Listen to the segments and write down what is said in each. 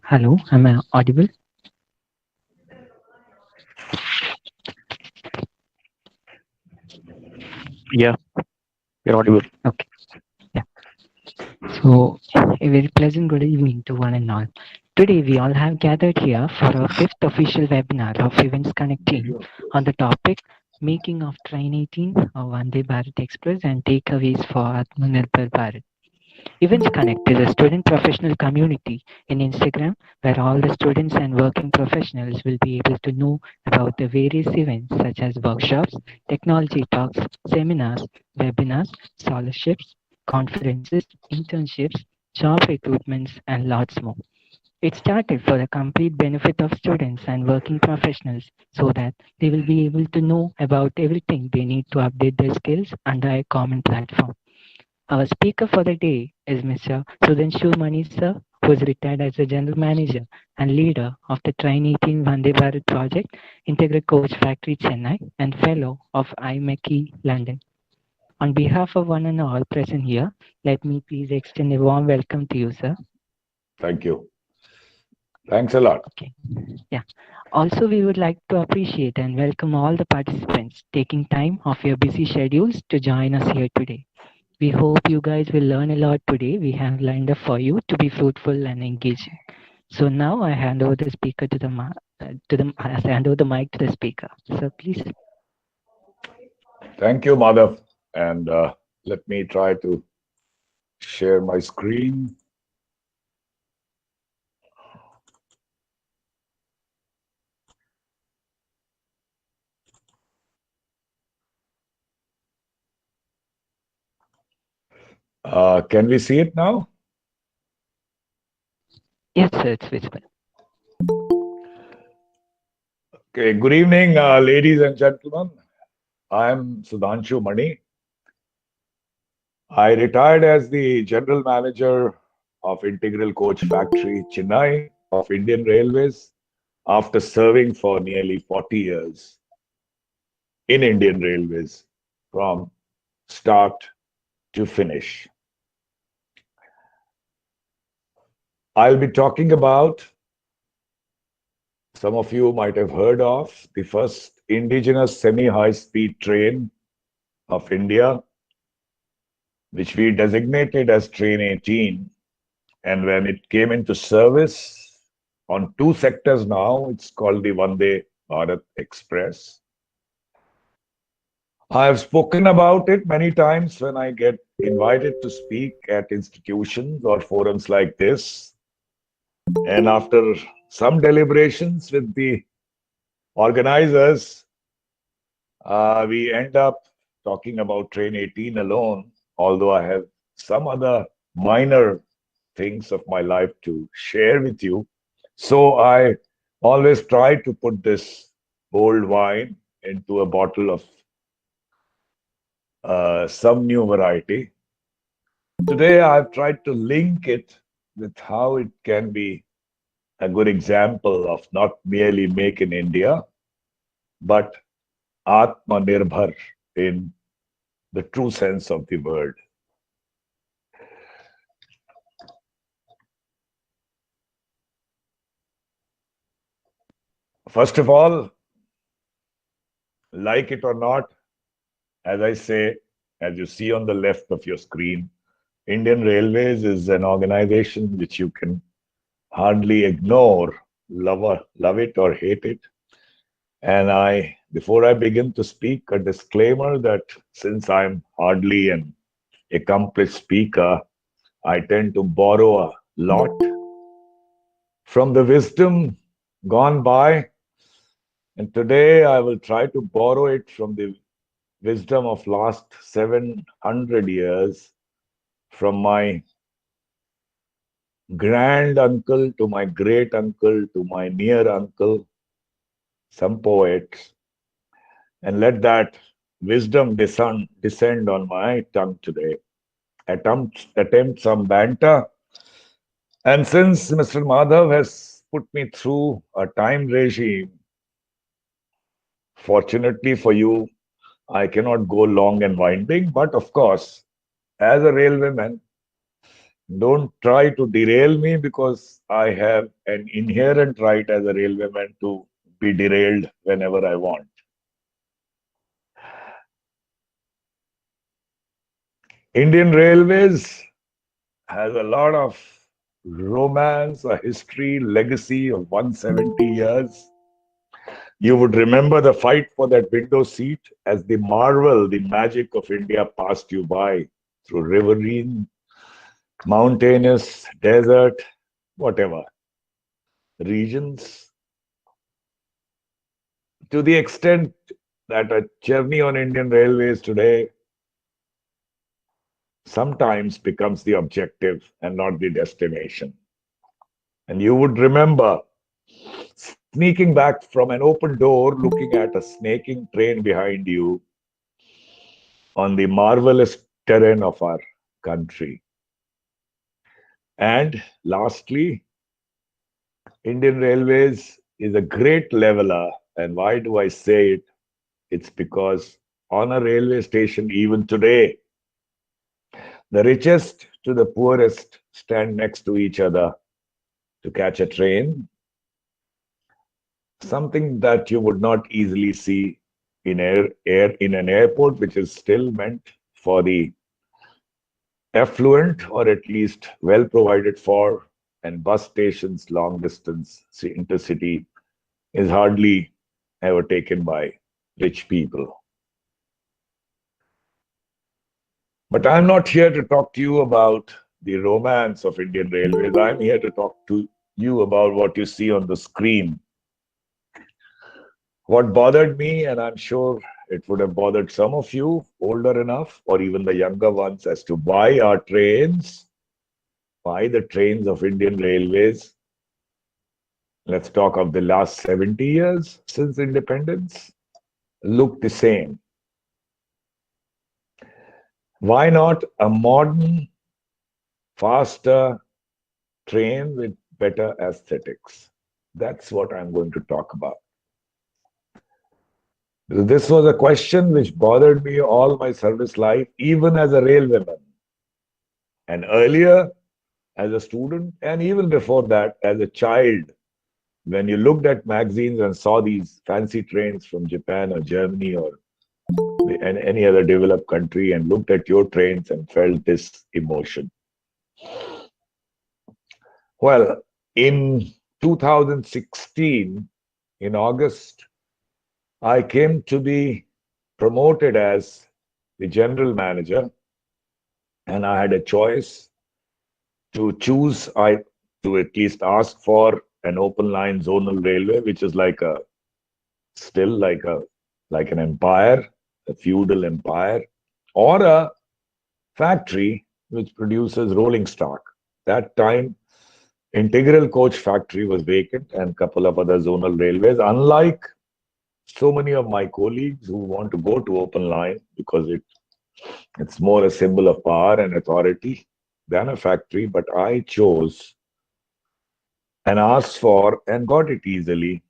Hello, am I audible? Yeah, you're audible. Okay. Yeah. So, a very pleasant good evening to one and all. Today, we all have gathered here for our fifth official webinar of Events Connecting on the topic Making of Train 18 of Vande Bharat Express and Takeaways for Atmanirbhar Bharat. Events Connect is a student professional community in Instagram where all the students and working professionals will be able to know about the various events such as workshops, technology talks, seminars, webinars, scholarships, conferences, internships, job recruitments, and lots more. It started for the complete benefit of students and working professionals so that they will be able to know about everything they need to update their skills under a common platform. Our speaker for the day is Mr. Sudhanshu Mani sir, who is retired as the General Manager and leader of the Train 18 Vande Bharat project, Integral Coach Factory Chennai, and Fellow of ieee London. On behalf of one and all present here, let me please extend a warm welcome to you, sir. Thank you. Thanks a lot. Okay. Yeah. Also, we would like to appreciate and welcome all the participants taking time off your busy schedules to join us here today. We hope you guys will learn a lot today. We have lined up for you to be fruitful and engaging. So now I hand over the speaker to the I hand over the mic to the speaker. So please. Thank you, Madhav. And let me try to share my screen. Can we see it now? Yes, sir, it's visible. Okay. Good evening, ladies and gentlemen. I'm Sudhanshu Mani. I retired as the General Manager of Integral Coach Factory, Chennai of Indian Railways after serving for nearly 40 years in Indian Railways from start to finish. I'll be talking about, some of you might have heard of, the first indigenous semi-high speed train of India, which we designated as Train 18. And when it came into service on two sectors now, it's called the Vande Bharat Express. I have spoken about it many times when I get invited to speak at institutions or forums like this. And after some deliberations with the organizers, we end up talking about Train 18 alone, although I have some other minor things of my life to share with you. So I always try to put this old wine into a bottle of some new variety. Today, I've tried to link it with how it can be a good example of not merely make in India, but Atmanirbhar in the true sense of the word. First of all, like it or not, as I say, as you see on the left of your screen, Indian Railways is an organization which you can hardly ignore, love it or hate it. And before I begin to speak, a disclaimer that since I'm hardly an accomplished speaker, I tend to borrow a lot from the wisdom gone by. And today I will try to borrow it from the wisdom of last 700 years, from my grand uncle to my great uncle to my near uncle, some poets, and let that wisdom descend on my tongue today. Attempt some banter And since Mr. Madhav has put me through a time regime, fortunately for you, I cannot go long and winding. But of course, as a railwayman, don't try to derail me because I have an inherent right as a railwayman to be derailed whenever I want. Indian Railways has a lot of romance, a history, legacy of 170 years. You would remember the fight for that window seat as the marvel, the magic of India passed you by through riverine, mountainous, desert, whatever regions, to the extent that a journey on Indian Railways today sometimes becomes the objective and not the destination. And you would remember sneaking back from an open door, looking at a snaking train behind you on the marvelous terrain of our country. And lastly, Indian Railways is a great leveler. And why do I say it? It's because on a railway station, even today, the richest to the poorest stand next to each other to catch a train, something that you would not easily see in in an airport, which is still meant for the affluent or at least well provided for, and bus stations long distance intercity is hardly ever taken by rich people. But I'm not here to talk to you about the romance of Indian Railways. I'm here to talk to you about what you see on the screen. What bothered me, and I'm sure it would have bothered some of you older enough or even the younger ones, as to why the trains of Indian Railways, let's talk of the last 70 years since independence, look the same. Why not a modern, faster train with better aesthetics? That's what I'm going to talk about. This was a question which bothered me all my service life, even as a railwayman. And earlier, as a student, and even before that, as a child, when you looked at magazines and saw these fancy trains from Japan or Germany or any other developed country and looked at your trains and felt this emotion. Well, in 2016, in August, I came to be promoted as the general manager, and I had a choice to choose I to at least ask for an open line zonal railway, which is like a still like an empire, a feudal empire, or a factory which produces rolling stock. That time, Integral Coach Factory was vacant, and a couple of other zonal railways. Unlike so many of my colleagues who want to go to open line because it's more a symbol of power and authority than a factory, but I chose and asked for and got it easily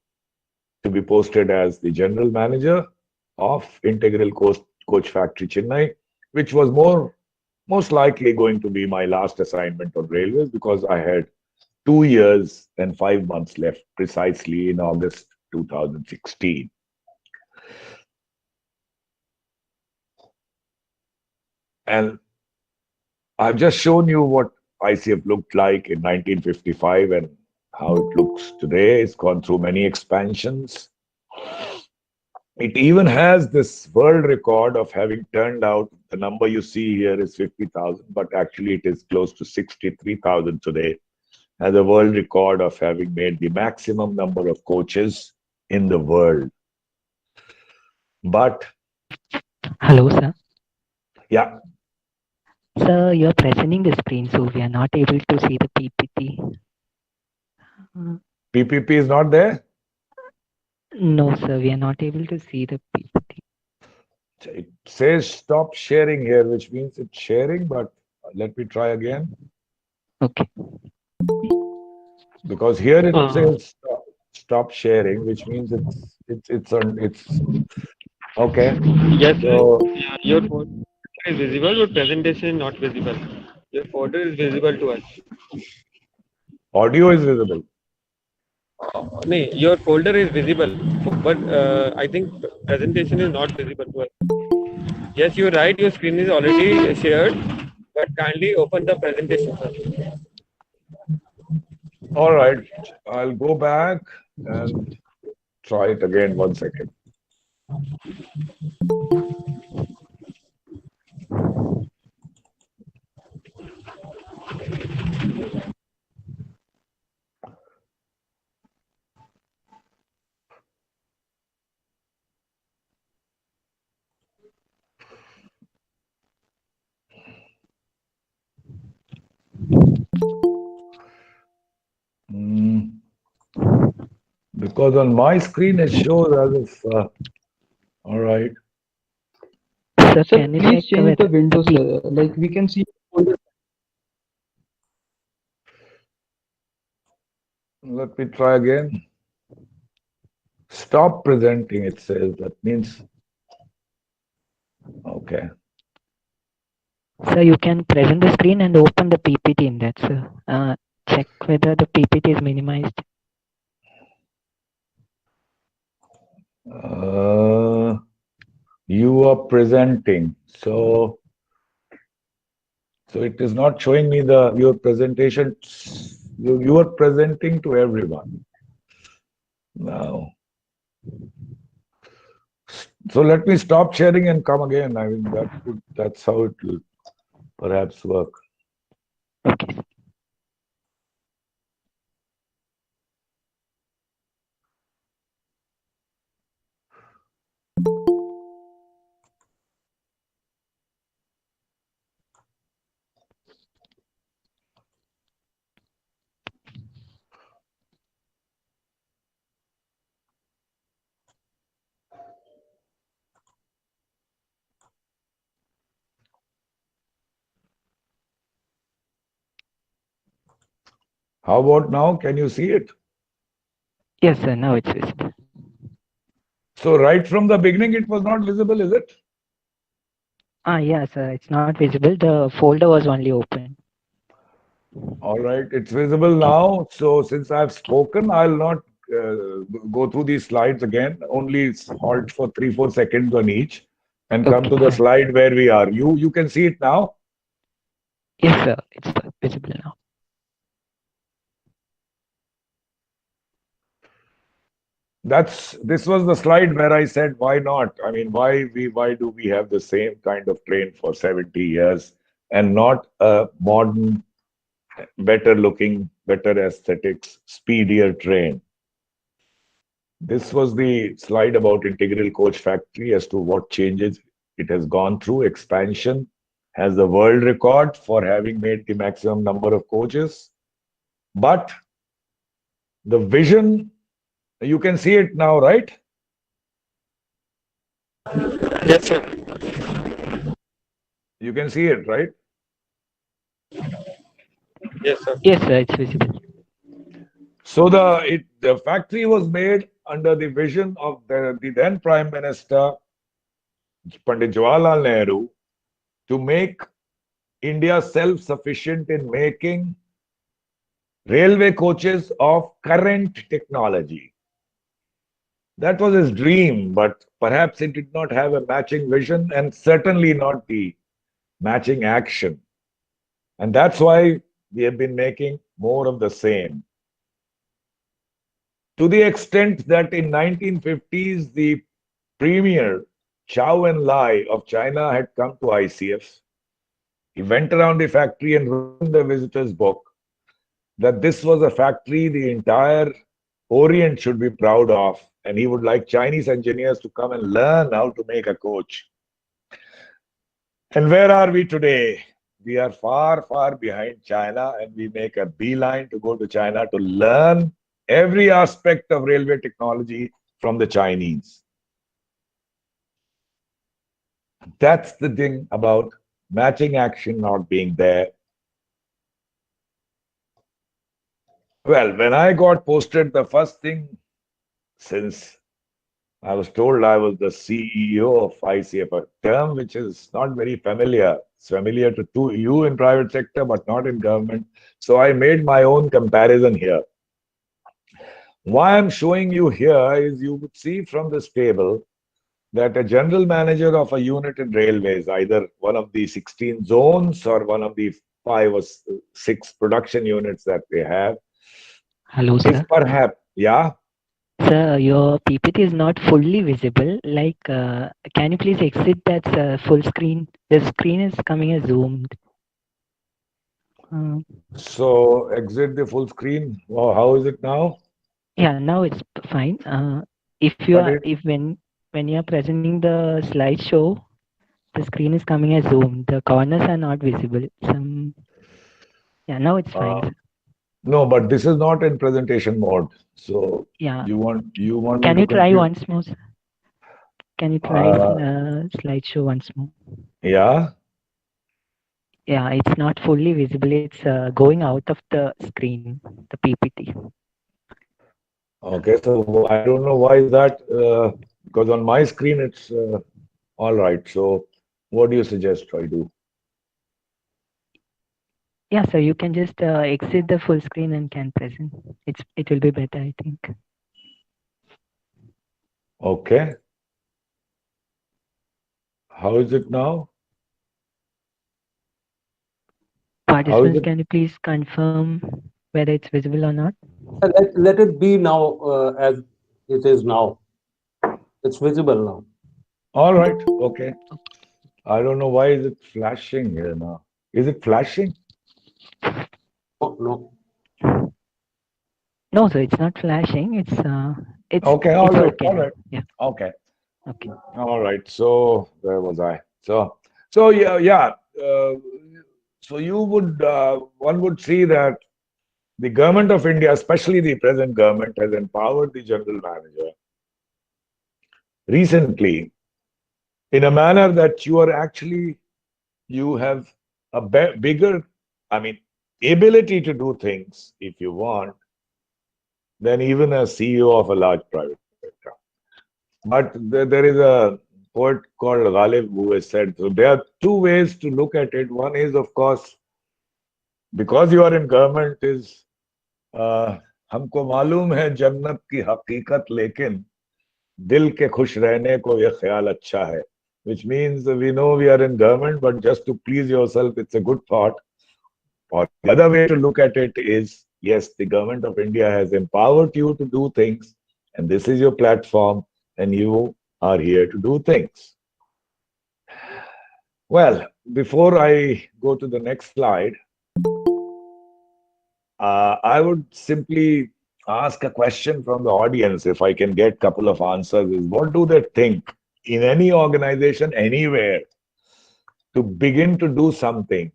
to be posted as the general manager of Coach Factory Chennai, which was most likely going to be my last assignment on railways because I had 2 years and 5 months left precisely in August 2016. And I've just shown you what ICF looked like in 1955 and how it looks today. It's gone through many expansions. It even has this world record of having turned out, the number you see here is 50,000, but actually it is close to 63,000 today, has a world record of having made the maximum number of coaches in the world. But Hello, sir. yeah, Sir, you're presenting the screen, so we are not able to see the PPT. Uh, PPP is not there. no, sir, we are not able to see the PPT. It says stop sharing here, which means it's sharing, but let me try again. Okay. Because here it Uh, says stop sharing, which means it's okay. yes, So your folder is visible, but presentation is not visible. Your folder is visible to us. audio is visible. No, your folder is visible, but I think presentation is not visible to us. Yes, you're right. Your screen is already shared, but kindly open the presentation first. All right, I'll go back and try it again. 1 second. Mm, because on my screen it shows as if all right. Sir, Sir, can you please check change the whether windows layer. Like we can see folder. Let me try again. Stop presenting, it says. That means okay. sir you can present the screen and open the PPT in that, sir. Check whether the PPT is minimized. Uh, you are presenting. So it is not showing me the your presentation. You are presenting to everyone now. So let me stop sharing and come again. I mean that's how it will perhaps work. Okay. How about now? Can you see it? Yes, sir. Now it's visible. So right from the beginning it was not visible, is it? Yeah, sir. It's not visible. The folder was only open. All right, it's visible now. So since I've spoken, I'll not go through these slides again. Only halt for 3-4 seconds on each, and come Okay, to the fine. slide where we are. You can see it now. Yes, sir. It's visible now. This was the slide where I said why not? I mean, why do we have the same kind of train for 70 years and not a modern, better looking, better aesthetics, speedier train? This was the slide about Integral Coach Factory as to what changes it has gone through. Expansion has the world record for having made the maximum number of coaches. But the vision, you can see it now, right? Yes, sir. You can see it, right? Yes, sir. Yes, sir. It's visible. So the factory was made under the vision of the then Prime Minister Pandit Jawaharlal Nehru to make India self-sufficient in making railway coaches of current technology. That was his dream, but perhaps he did not have a matching vision and certainly not the matching action. And that's why we have been making more of the same. To the extent that in 1950s, the premier Chow Enlai of China had come to ICF. He went around the factory and wrote in the visitor's book that this was a factory the entire Orient should be proud of, and he would like Chinese engineers to come and learn how to make a coach. And where are we today? We are far, far behind China, and we make a beeline to go to China to learn every aspect of railway technology from the Chinese. That's the thing about matching action not being there. Well, when I got posted, the first thing, since I was told I was the CEO of ICF, a term which is not very familiar. It's familiar to you in private sector, but not in government. So I made my own comparison here. Why I'm showing you here is you would see from this table that a general manager of a unit in railways, either one of the 16 zones or one of the five or six production units that they have, Hello, is sir. perhaps, yeah. Sir, your PPT is not fully visible. Can you please exit that full screen? The screen is coming as zoomed. Uh, So exit the full screen. Wow, how is it now? yeah, now it's fine. If you But are, it, if when you are presenting the slideshow, the screen is coming as zoomed. The corners are not visible. Yeah, now it's fine, uh, sir. no, but this is not in presentation mode. So Yeah, you want me can to you try continue? once more, sir? Can you try Uh, slideshow once more? yeah. Yeah, it's not fully visible. It's going out of the screen, the PPT. Okay. So I don't know why is that. Because on my screen it's all right. So what do you suggest I do? Yeah, so you can just exit the full screen and can present. It will be better, I think. Okay. How is it now? How is Participants, it? can you please confirm whether it's visible or not? Let it be now as it is now. It's visible now. All right. Okay. I don't know why is it flashing here now. Is it flashing? No, no. No, so it's not flashing. It's Okay. All it's right. okay All now. right. Yeah, Okay. okay. All right. So where was I? So yeah, yeah. So you would one would see that the government of India, especially the present government, has empowered the general manager recently in a manner that you are actually you have a bigger, I mean, ability to do things if you want than even a CEO of a large private sector. But there is a poet called Ghalib who has said so. There are two ways to look at it. One is, of course, because you are in government, is uh, हमको मालूम है जन्नत की हकीकत लेकिन दिल के खुश रहने को ये ख्याल अच्छा है. Which means we know we are in government, but just to please yourself, it's a good thought. Or the other way to look at it is, yes, the government of India has empowered you to do things, and this is your platform, and you are here to do things. Well, before I go to the next slide, I would simply ask a question from the audience. If I can get a couple of answers, is what do they think in any organization, anywhere, to begin to do something,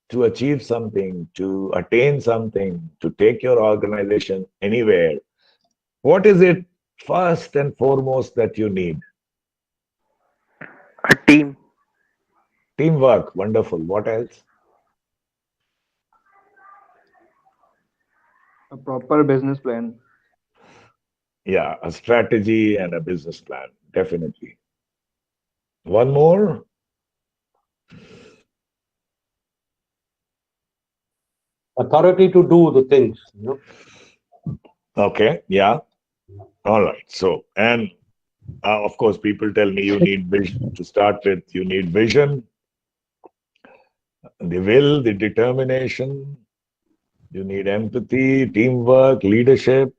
to achieve something, to attain something, to take your organization anywhere? What is it first and foremost that you need? A team. Teamwork, wonderful. What else? A proper business plan. Yeah, a strategy and a business plan, definitely. One more? Authority to do the things. Okay, yeah. All right. So, and of course, people tell me you So need vision to start with. You need vision, the will, the determination. You need empathy, teamwork, leadership,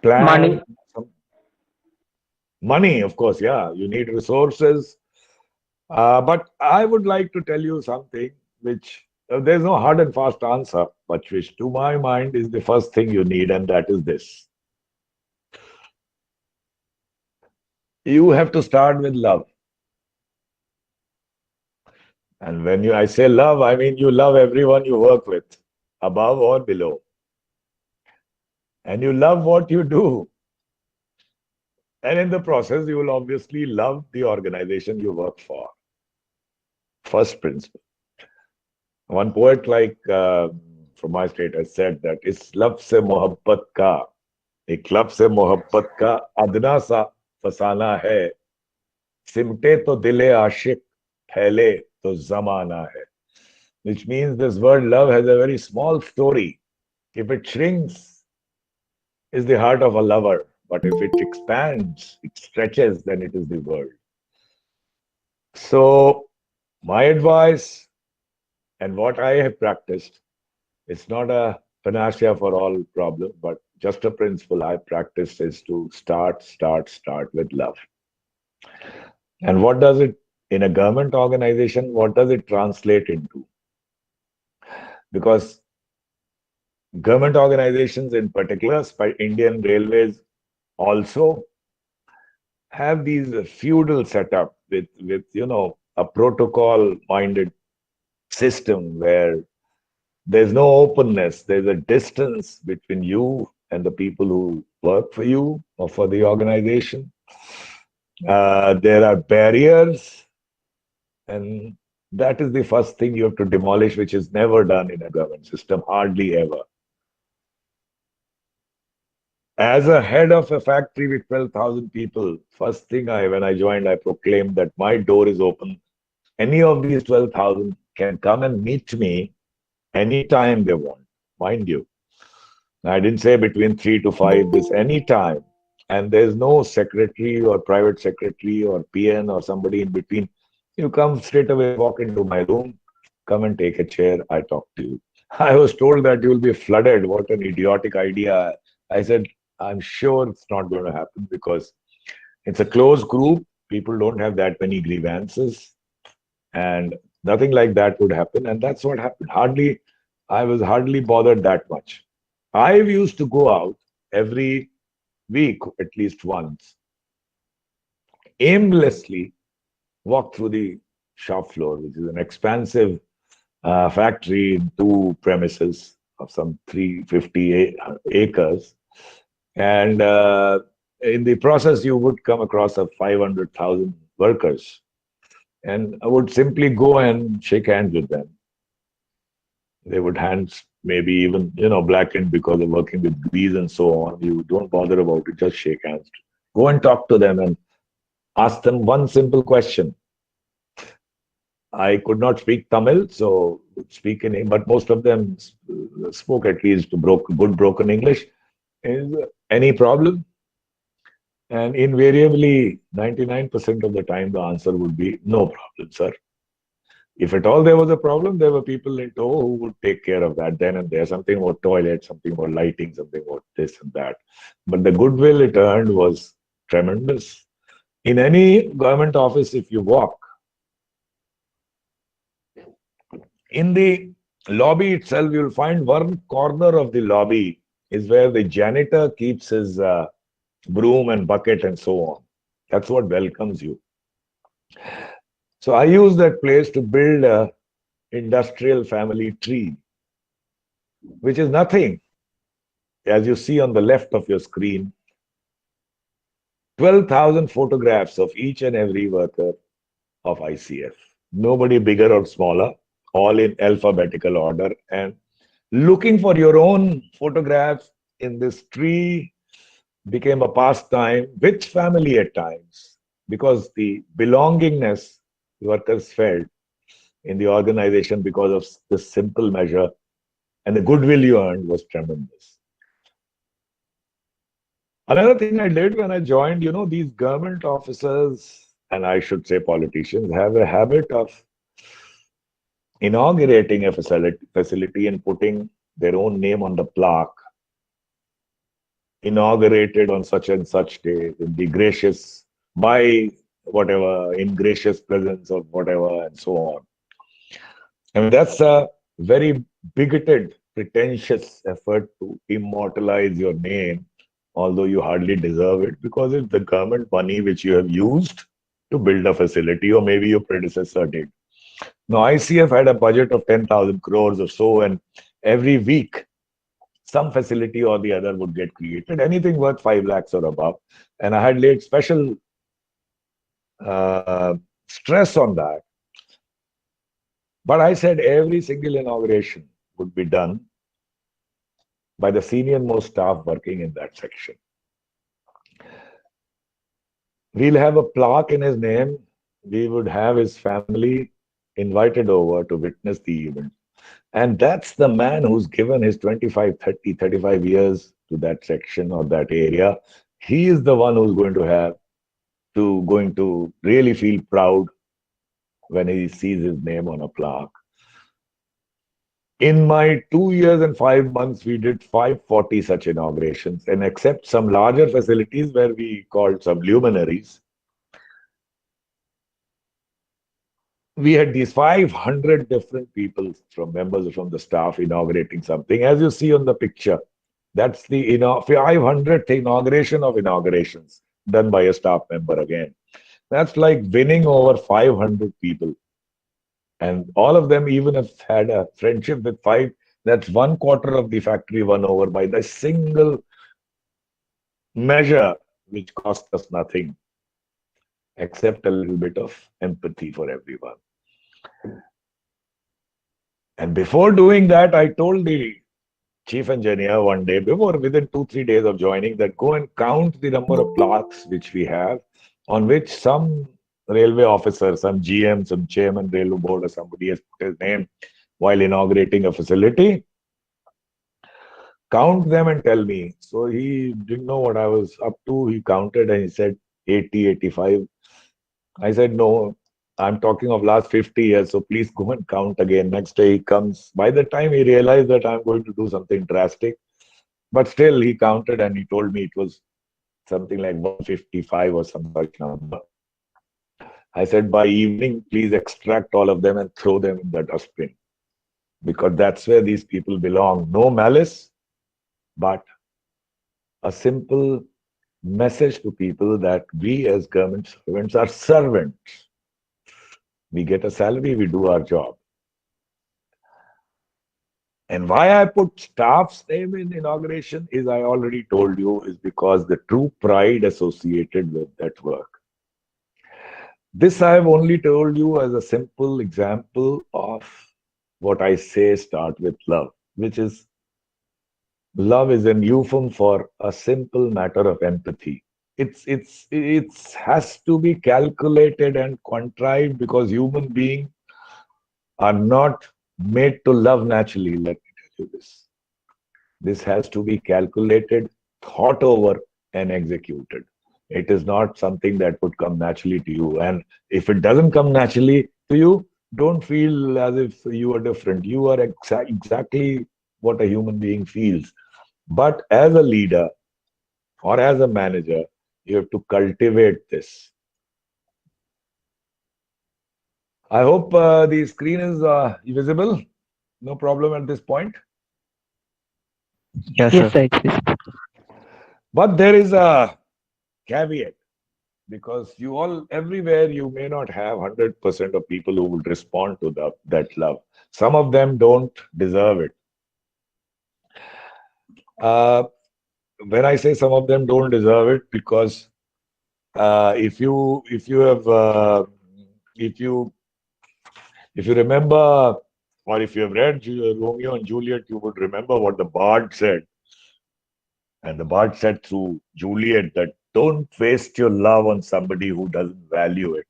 plan, Money. some money, of course. Yeah, you need resources. But I would like to tell you something which there's no hard and fast answer, but which to my mind is the first thing you need, and that is this. You have to start with love. And when I say love, I mean you love everyone you work with, above or below. And you love what you do. And in the process, you will obviously love the organization you work for. First principle. One poet like from my state has said that इस लब से मोहब्बत का एक लब से मोहब्बत का अदना सा फसाना है सिमटे तो दिले आशिक फैले तो जमाना है which means this word love has a very small story. If it shrinks, is the heart of a lover. But if it expands, it stretches, then it is the world. So, my advice and what I have practiced, it's not a panacea for all problems, but just a principle I practice is to start with love. And what does it, in a government organization, what does it translate into? Because government organizations in particular, Indian Railways also have these feudal setup with a protocol minded system where there's no openness, there's a distance between you and the people who work for you or for the organization. There are barriers, and that is the first thing you have to demolish, which is never done in a government system, hardly ever. As a head of a factory with 12,000 people, first thing when I joined, I proclaimed that my door is open. Any of these 12,000 can come and meet me anytime they want, mind you. I didn't say between 3 to 5, this anytime. And there's no secretary or private secretary or PN or somebody in between. You come straight away, walk into my room, come and take a chair, I talk to you. I was told that you will be flooded. What an idiotic idea. I said, I'm sure it's not going to happen because it's a closed group. People don't have that many grievances, and nothing like that would happen. And that's what happened. I was hardly bothered that much. I used to go out every week, at least once, aimlessly walk through the shop floor, which is an expansive factory in two premises of some 350 acres. And in the process, you would come across 500,000 workers. And I would simply go and shake hands with them. They would hands maybe even, blackened because of working with grease and so on. You don't bother about it, just shake hands. Go and talk to them and ask them one simple question. I could not speak Tamil, so speak in, but most of them spoke at least good broken English. Is any problem? And invariably, 99% of the time, the answer would be no problem, sir. If at all there was a problem, there were people in tow who would take care of that then and there. Something about toilet, something about lighting, something about this and that. But the goodwill it earned was tremendous. In any government office, if you walk, in the lobby itself, you'll find one corner of the lobby is where the janitor keeps his broom and bucket and so on. That's what welcomes you. So I use that place to build a industrial family tree, which is nothing. As you see on the left of your screen, 12,000 photographs of each and every worker of ICF. Nobody bigger or smaller, all in alphabetical order. And looking for your own photographs in this tree became a pastime with family at times, because the belongingness workers felt in the organization because of this simple measure and the goodwill you earned was tremendous. Another thing I did when I joined, these government officers, and I should say politicians, have a habit of inaugurating a facility and putting their own name on the plaque. Inaugurated on such and such day, in the gracious, by whatever, in gracious presence of whatever, and so on. I mean, that's a very bigoted, pretentious effort to immortalize your name, although you hardly deserve it, because it's the government money which you have used to build a facility, or maybe your predecessor did. Now, ICF had a budget of 10,000 crores or so, and every week, some facility or the other would get created, anything worth 5 lakhs or above. And I had laid special stress on that. But I said every single inauguration would be done by the senior most staff working in that section. We'll have a plaque in his name. We would have his family invited over to witness the event. And that's the man who's given his 25, 30, 35 years to that section or that area. He is the one who's going to really feel proud when he sees his name on a plaque. In my 2 years and 5 months, we did 540 such inaugurations, and except some larger facilities where we called some luminaries, we had these 500 different people from members from the staff inaugurating something. As you see on the picture, that's the 500th inauguration of inaugurations done by a staff member again. That's like winning over 500 people. And all of them, even if had a friendship with five, that's 1/4 of the factory won over by the single measure, which cost us nothing except a little bit of empathy for everyone. And before doing that, I told the chief engineer one day, before within 2, 3 days of joining, that go and count the number of plaques which we have, on which some railway officer, some GM, some chairman, railway board, or somebody has put his name while inaugurating a facility. Count them and tell me. So he didn't know what I was up to. He counted and he said 80, 85. I said, no, I'm talking of last 50 years. So please go and count again. Next day he comes. By the time he realized that I'm going to do something drastic, but still he counted and he told me it was something like 155 or some such number. I said, by evening, please extract all of them and throw them in the dustbin, because that's where these people belong. No malice, but a simple message to people that we as government servants are servants. We get a salary, we do our job. And why I put staff's name in inauguration is, I already told you, is because the true pride associated with that work. This I have only told you as a simple example of what I say start with love, which is love is an euphemism for a simple matter of empathy. It's has to be calculated and contrived, because human beings are not made to love naturally. Let me tell you this. This has to be calculated, thought over, and executed. It is not something that would come naturally to you. And if it doesn't come naturally to you, don't feel as if you are different. You are exactly what a human being feels. But as a leader or as a manager, you have to cultivate this. I hope the screen is visible. No problem at this point. Yes, sir, it's visible. But there is a caveat, because you all, everywhere, you may not have 100% of people who would respond to that love. Some of them don't deserve it. Uh, when I say some of them don't deserve it, because if you have if you if you remember, or if you have read Romeo and Juliet, you would remember what the bard said. And the bard said to Juliet that don't waste your love on somebody who doesn't value it.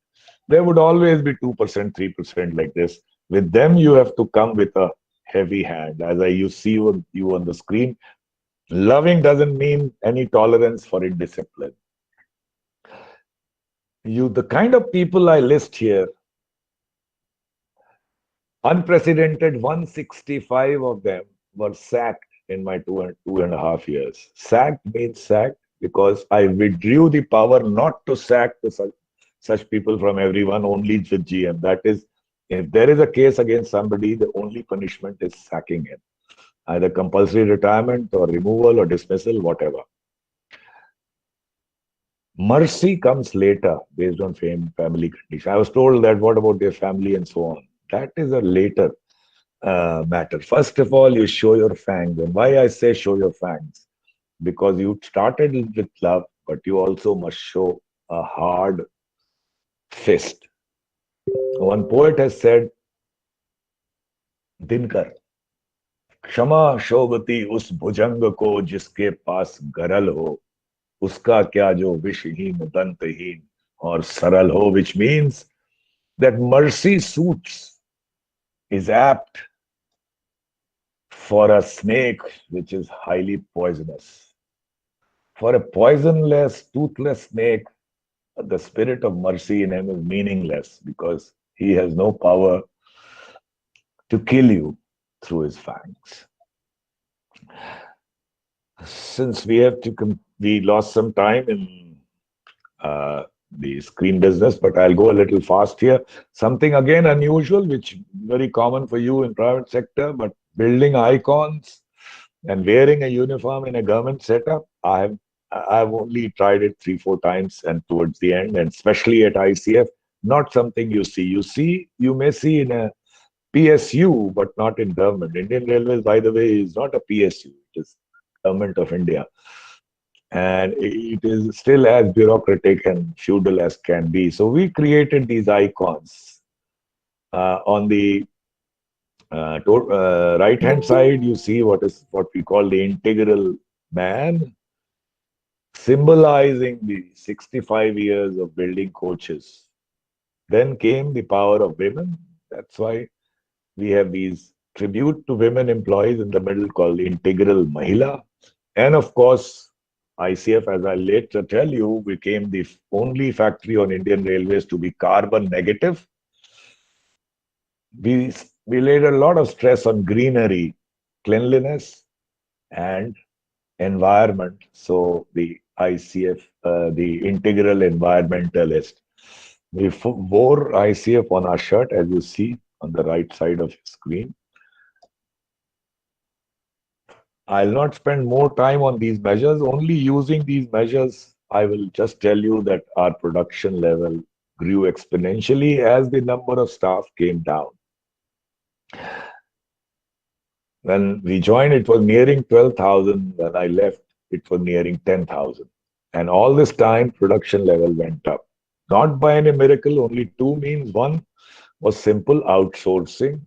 There would always be 2%, 3% like this. With them, you have to come with a heavy hand. As you see you on the screen, loving doesn't mean any tolerance for indiscipline. The kind of people I list here, unprecedented 165 of them were sacked in my 2.5 years. Sacked means sacked because I withdrew the power not to sack such people from everyone, only with GM. That is, if there is a case against somebody, the only punishment is sacking him, either compulsory retirement or removal or dismissal, whatever. Mercy comes later based on family condition. I was told that what about their family and so on. That is a later matter. First of all, you show your fangs. And why I say show your fangs? Because you started with love, but you also must show a hard fist. One poet has said, Dinkar, क्षमा शोभती उस भुजंग को जिसके पास गरल हो, उसका क्या जो विषहीन दंतहीन और सरल हो, which means that mercy suits is apt for a snake which is highly poisonous. For a poisonless, toothless snake, the spirit of mercy in him is meaningless because he has no power to kill you through his fangs. Since we lost some time in uh, the screen business, but I'll go a little fast here. Something again unusual, which very common for you in private sector, but building icons and wearing a uniform in a government setup. I've only tried it 3 4 times, and towards the end, and especially at ICF, not something you see. You may see in a PSU, but not in government. Indian Railways, by the way, is not a PSU. It is government of India, and it is still as bureaucratic and feudal as can be. So we created these icons. On the right hand side, you see what we call the integral man, symbolizing the 65 years of building coaches. Then came the power of women. That's why we have these tribute to women employees in the middle called the integral mahila. And of course, ICF, as I'll later tell you, became the only factory on Indian Railways to be carbon negative. We laid a lot of stress on greenery, cleanliness, and environment. So the ICF, the integral environmentalist, we wore ICF on our shirt, as you see on the right side of your screen. I'll not spend more time on these measures. Only using these measures, I will just tell you that our production level grew exponentially as the number of staff came down. When we joined, it was nearing 12,000. When I left, it was nearing 10,000. And all this time, production level went up. Not by any miracle, only two means. One was simple outsourcing,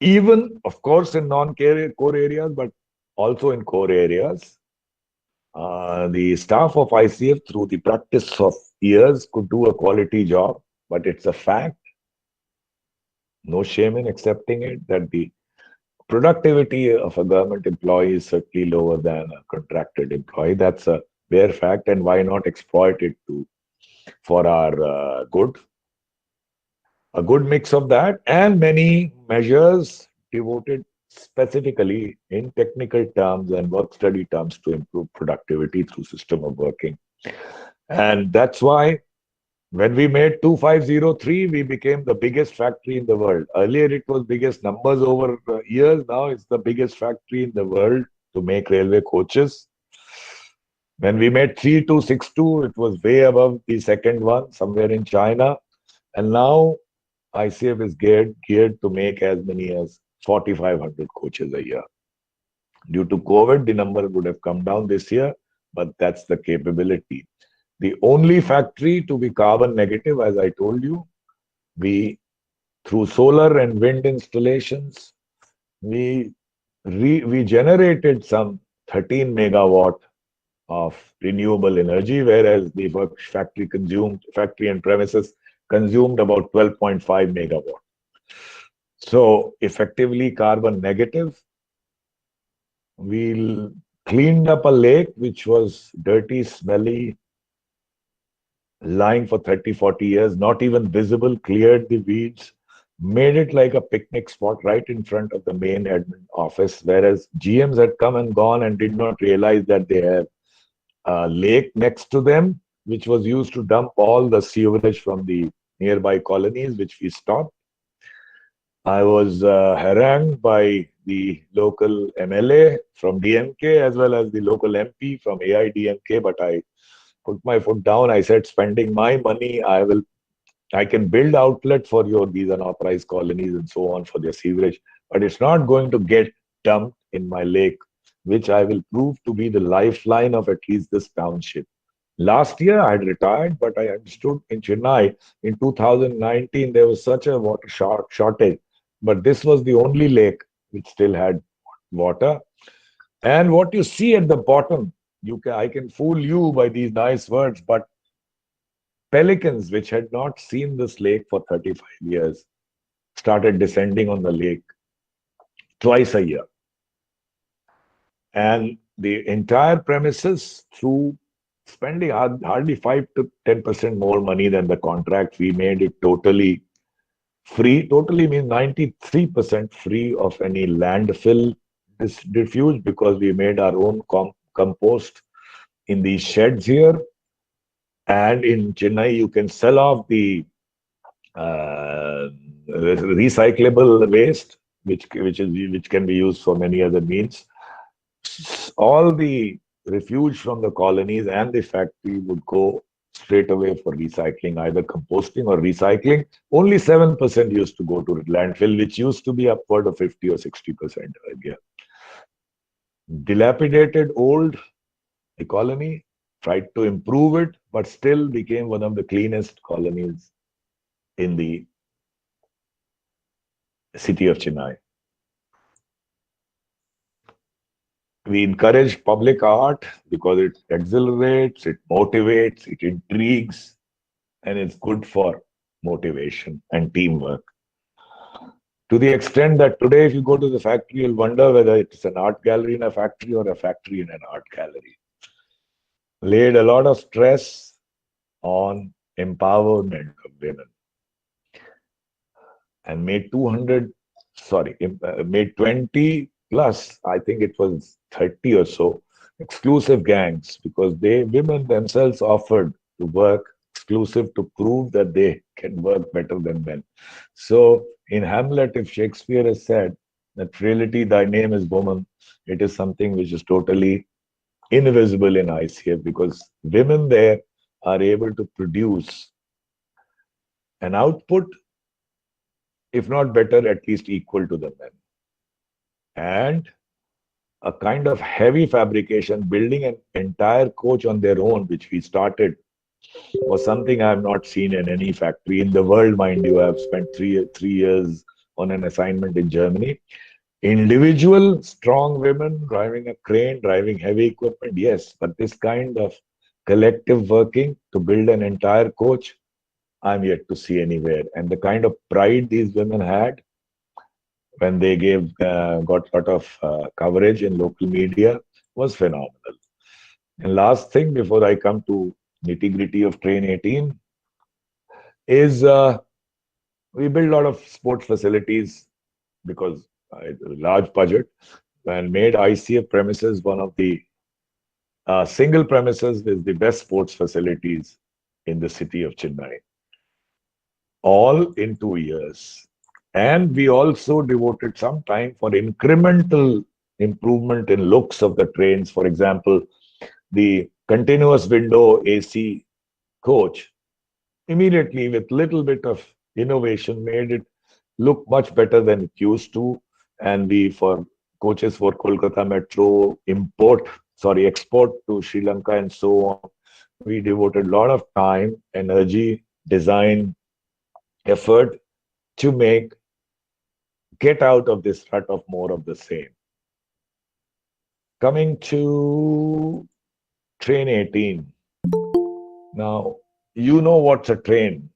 even, of course, in non-core areas, but also in core areas. The staff of ICF, through the practice of years, could do a quality job, but it's a fact, no shame in accepting it, that the productivity of a government employee is certainly lower than a contracted employee. That's a bare fact, and why not exploit it for our good? A good mix of that and many measures devoted specifically in technical terms and work study terms to improve productivity through system of working. And that's why when we made 2503, we became the biggest factory in the world. Earlier, it was biggest numbers over years. Now it's the biggest factory in the world to make railway coaches. When we made 3262, it was way above the second one, somewhere in China. And now ICF is geared to make as many as 4,500 coaches a year. Due to COVID, the number would have come down this year, but that's the capability. The only factory to be carbon negative, as I told you, we, through solar and wind installations, we generated some 13 megawatt of renewable energy, whereas the factory and premises consumed about 12.5 megawatt. So effectively carbon negative. We cleaned up a lake which was dirty, smelly, lying for 30, 40 years, not even visible, cleared the weeds, made it like a picnic spot right in front of the main admin office, whereas GMs had come and gone and did not realize that they have a lake next to them, which was used to dump all the sewage from the nearby colonies, which we stopped. I was harangued by the local MLA from DMK as well as the local MP from AIDMK, but I put my foot down. I said, spending my money, I can build outlet for these unauthorized colonies and so on for their sewerage, but it's not going to get dumped in my lake, which I will prove to be the lifeline of at least this township. Last year I had retired, but I understood in Chennai in 2019 there was such a water shortage, but this was the only lake which still had water. And what you see at the bottom, I can fool you by these nice words, but pelicans, which had not seen this lake for 35 years, started descending on the lake twice a year. And the entire premises, through spending hardly 5 to 10% more money than the contract, we made it totally free. Totally means 93% free of any landfill diffuse, because we made our own compost in these sheds here. And in Chennai, you can sell off the uh, recyclable waste, which can be used for many other means. All the refuge from the colonies and the factory would go straight away for recycling, either composting or recycling. Only 7% used to go to landfill, which used to be upward of 50 or 60% earlier. Dilapidated old colony, tried to improve it, but still became one of the cleanest colonies in the city of Chennai. We encourage public art because it exhilarates, it motivates, it intrigues, and it's good for motivation and teamwork. To the extent that today, if you go to the factory, you'll wonder whether it's an art gallery in a factory or a factory in an art gallery. Laid a lot of stress on empowerment of women and made 20 plus, I think it was 30 or so, exclusive gangs, because women themselves offered to work exclusive to prove that they can work better than men. So in Hamlet, if Shakespeare has said that frailty, thy name is woman, it is something which is totally invisible in ICF, because women there are able to produce an output, if not better, at least equal to the men. And a kind of heavy fabrication, building an entire coach on their own, which we started, was something I have not seen in any factory in the world. Mind you, I have spent three years on an assignment in Germany. Individual, strong women driving a crane, driving heavy equipment, yes, but this kind of collective working to build an entire coach, I'm yet to see anywhere. And the kind of pride these women had when they got a lot of coverage in local media was phenomenal. And last thing before I come to nitty gritty of Train 18 is we build a lot of sports facilities because large budget, and made ICF premises one of the single premises with the best sports facilities in the city of Chennai, all in 2 years. And we also devoted some time for incremental improvement in looks of the trains. For example, the continuous window AC coach, immediately with little bit of innovation, made it look much better than it used to. And we, for coaches for Kolkata Metro, export to Sri Lanka and so on, we devoted a lot of time, energy, design, effort to get out of this rut of more of the same. Coming to Train 18. Now, you know what's a train.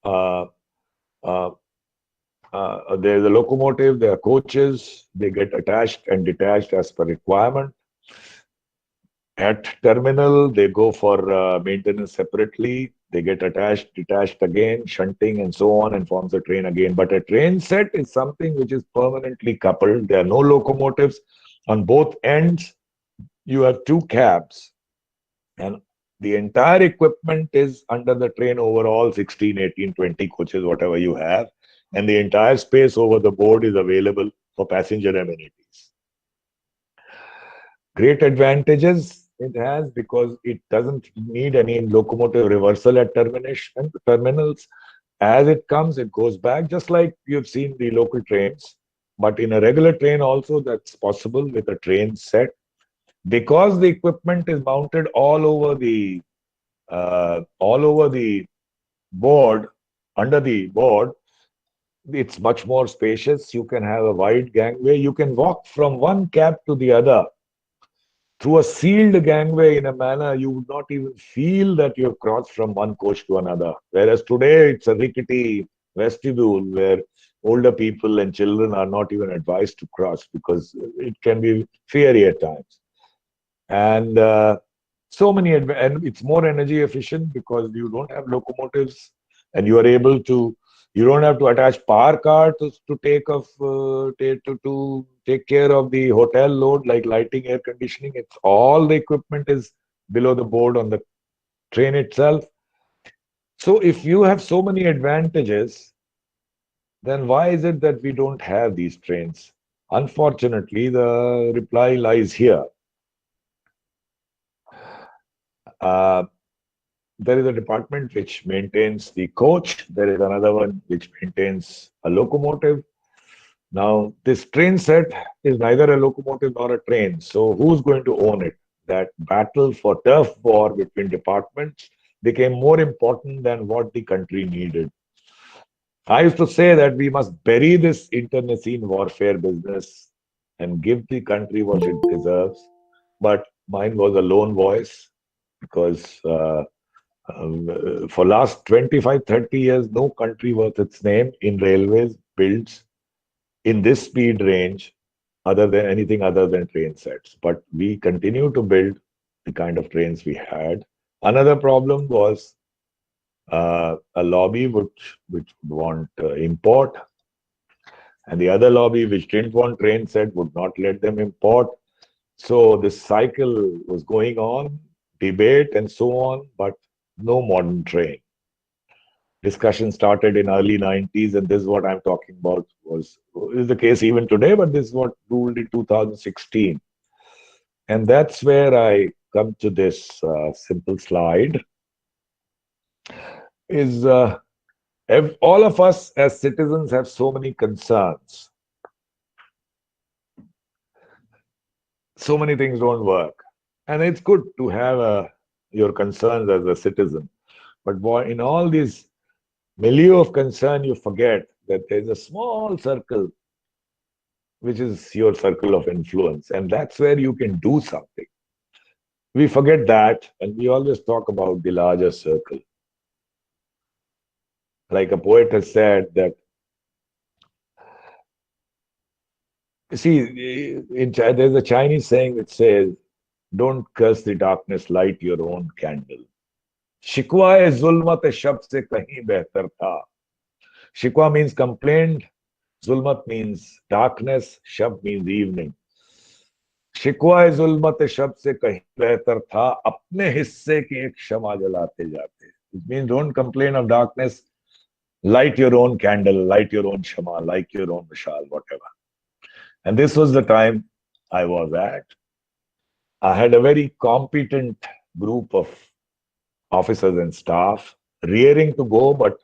Uh, uh, there's a locomotive, there are coaches, they get attached and detached as per requirement. At terminal, they go for maintenance separately. They get attached, detached again, shunting and so on, and forms a train again. But a train set is something which is permanently coupled. There are no locomotives. On both ends, you have two cabs. And the entire equipment is under the train overall, 16, 18, 20 coaches, whatever you have. And the entire space over the board is available for passenger amenities. Great advantages it has because it doesn't need any locomotive reversal at terminals. As it comes, it goes back, just like you've seen the local trains. But in a regular train also, that's possible with a train set. Because the equipment is mounted all over the board, under the board, It's much more spacious. You can have a wide gangway. You can walk from one cab to the other through a sealed gangway in a manner you would not even feel that you have crossed from one coach to another. Whereas today it's a rickety vestibule where older people and children are not even advised to cross because it can be fiery at times. And and it's more energy efficient because you don't have locomotives and you are able to you don't have to attach power car to take of to take care of the hotel load like lighting, air conditioning. It's all the equipment is below the board on the train itself. So if you have so many advantages, then why is it that we don't have these trains? Unfortunately, the reply lies here. uh, there is a department which maintains the coach. There is another one which maintains a locomotive. Now, this train set is neither a locomotive nor a train. So, who's going to own it? That battle for turf war between departments became more important than what the country needed. I used to say that we must bury this internecine warfare business and give the country what it deserves. But mine was a lone voice because for last 25, 30 years, no country worth its name in railways builds in this speed range other than anything other than train sets. But we continue to build the kind of trains we had. Another problem was a lobby which would want import, and the other lobby which didn't want train set would not let them import. So this cycle was going on, debate and so on, but no modern train. Discussion started in early 90s, and this is what I'm talking about was is the case even today, but this is what ruled in 2016. And that's where I come to this simple slide is all of us as citizens have so many concerns. So many things don't work. And it's good to have your concerns as a citizen. But in all these milieu of concern, you forget that there's a small circle which is your circle of influence, and that's where you can do something. We forget that, and we always talk about the larger circle. Like a poet has said that, see, there's a Chinese saying that says, "Don't curse the darkness, light your own candle." शिकवा जुल्मत शब से कहीं बेहतर था. Shikwa means complaint, Zulmat means darkness, Shab means evening. शिकवा जुल्मत शब से कहीं बेहतर था अपने हिस्से की एक शमा जलाते जाते. It means don't complain of darkness, light your own candle, light your own shama, light your own mishal, whatever. And this was the time I was at. I had a very competent group of officers and staff, rearing to go, but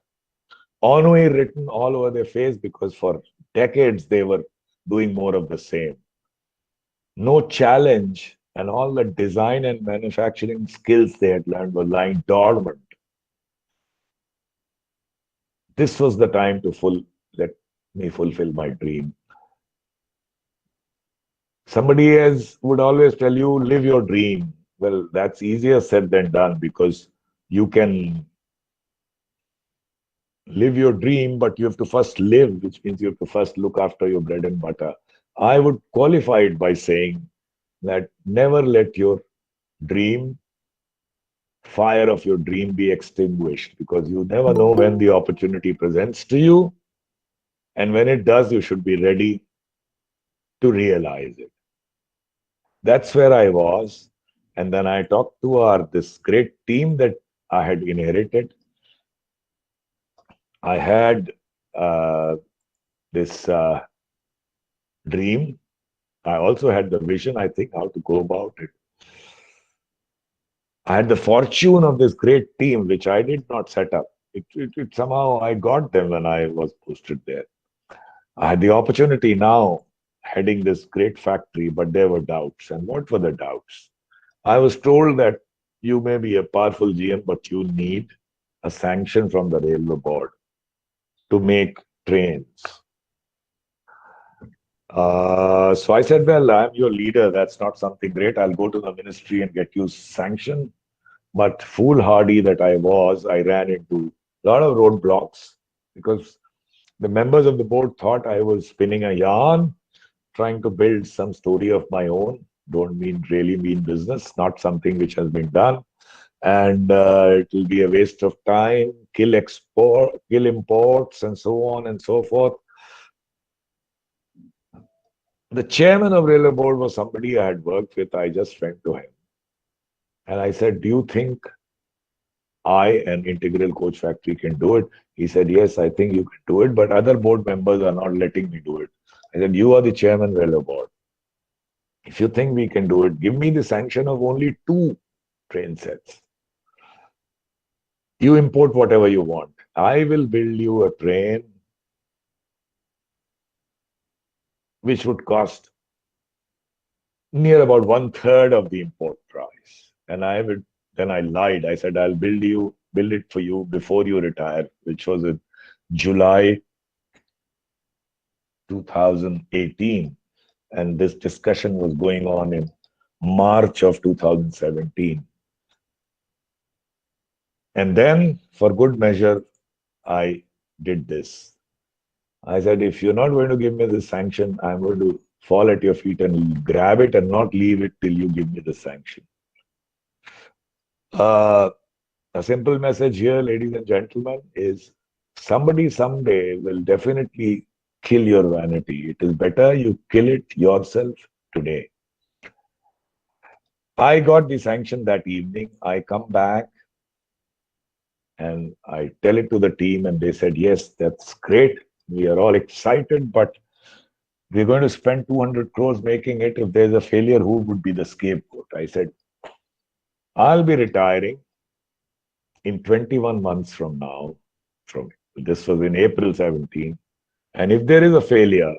ennui written all over their face because for decades they were doing more of the same. No challenge, and all the design and manufacturing skills they had learned were lying dormant. This was the time to let me fulfill my dream. Somebody else would always tell you, live your dream. Well, that's easier said than done because you can live your dream, but you have to first live, which means you have to first look after your bread and butter. I would qualify it by saying that never let your dream, fire of your dream be extinguished because you never know when the opportunity presents to you. And when it does, you should be ready to realize it. That's where I was. And then I talked to this great team that I had inherited. I had this dream. I also had the vision, I think, how to go about it. I had the fortune of this great team, which I did not set up. It somehow I got them when I was posted there. I had the opportunity now heading this great factory, but there were doubts. And what were the doubts? I was told that you may be a powerful GM, but you need a sanction from the railway board to make trains. So I said, well, I'm your leader. That's not something great. I'll go to the ministry and get you sanctioned. But foolhardy that I was, I ran into a lot of roadblocks because the members of the board thought I was spinning a yarn, trying to build some story of my own. Don't mean really mean business, not something which has been done. And it will be a waste of time, kill imports, and so on and so forth. The chairman of railway board was somebody I had worked with. I just went to him and I said, "Do you think I and Integral Coach Factory can do it?" He said, "Yes, I think you can do it, but other board members are not letting me do it." I said, "You are the chairman railway board. If you think we can do it, give me the sanction of only two train sets. You import whatever you want. I will build you a train which would cost near about one third of the import price." And then I lied. I said, "I'll build it for you before you retire," which was in July 2018. And this discussion was going on in March of 2017. And then, for good measure, I did this. I said, "If you're not going to give me this sanction, I'm going to fall at your feet and grab it and not leave it till you give me the sanction." Uh, a simple message here, ladies and gentlemen, is somebody someday will definitely kill your vanity. It is better you kill it yourself today. I got the sanction that evening. I come back and I tell it to the team, and they said, "Yes, that's great. We are all excited, but we're going to spend 200 crores making it. If there's a failure, who would be the scapegoat?" I said, "I'll be retiring in 21 months from now." From this was in April 17. And if there is a failure,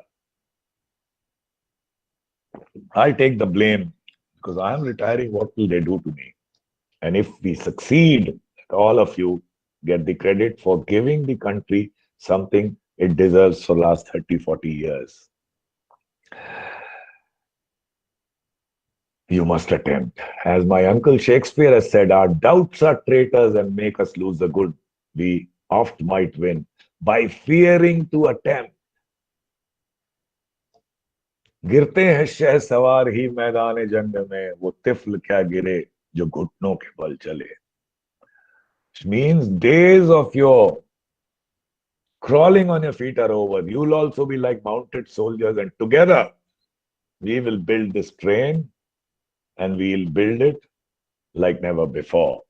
I take the blame because I am retiring. What will they do to me? And if we succeed, all of you get the credit for giving the country something it deserves for last 30, 40 years. You must attempt. As my uncle Shakespeare has said, our doubts are traitors and make us lose the good we oft might win by fearing to attempt. गिरते हैं शहसवार ही मैदान जंग में, वो तिफल क्या गिरे जो घुटनों के बल चले. Which means days of your crawling on your feet are over. You'll also be like mounted soldiers, and together we will build this train and we'll build it like never before.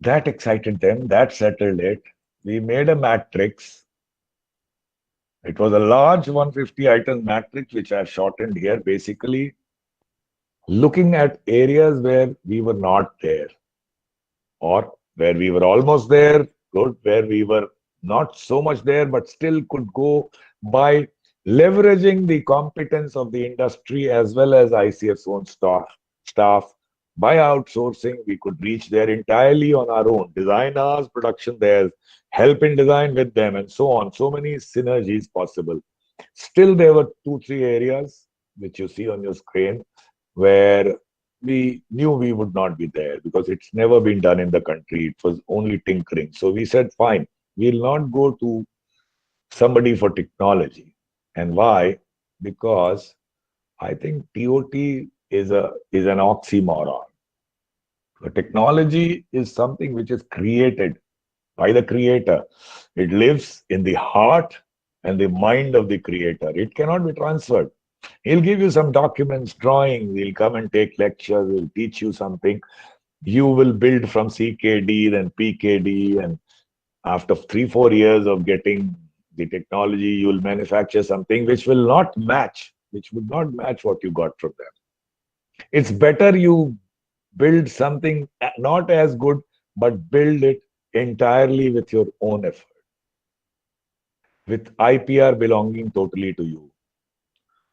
That excited them, that settled it. We made a matrix. It was a large 150 item matrix, which I've shortened here, basically looking at areas where we were not there or where we were almost there, good, where we were not so much there, but still could go by leveraging the competence of the industry as well as ICF's own staff. By outsourcing, we could reach there entirely on our own. Design ours, production theirs, help in design with them, and so on. So many synergies possible. Still, there were 2, 3 areas which you see on your screen where we knew we would not be there because it's never been done in the country. It was only tinkering. So we said, fine, we'll not go to somebody for technology. And why? Because I think TOT is an oxymoron. The technology is something which is created by the creator. It lives in the heart and the mind of the creator. It cannot be transferred. He'll give you some documents, drawings, he'll come and take lectures, he'll teach you something. You will build from CKD, then PKD, and after 3, 4 years of getting the technology, you will manufacture something which will not match, which would not match what you got from them. It's better you build something not as good, but build it entirely with your own effort, with IPR belonging totally to you.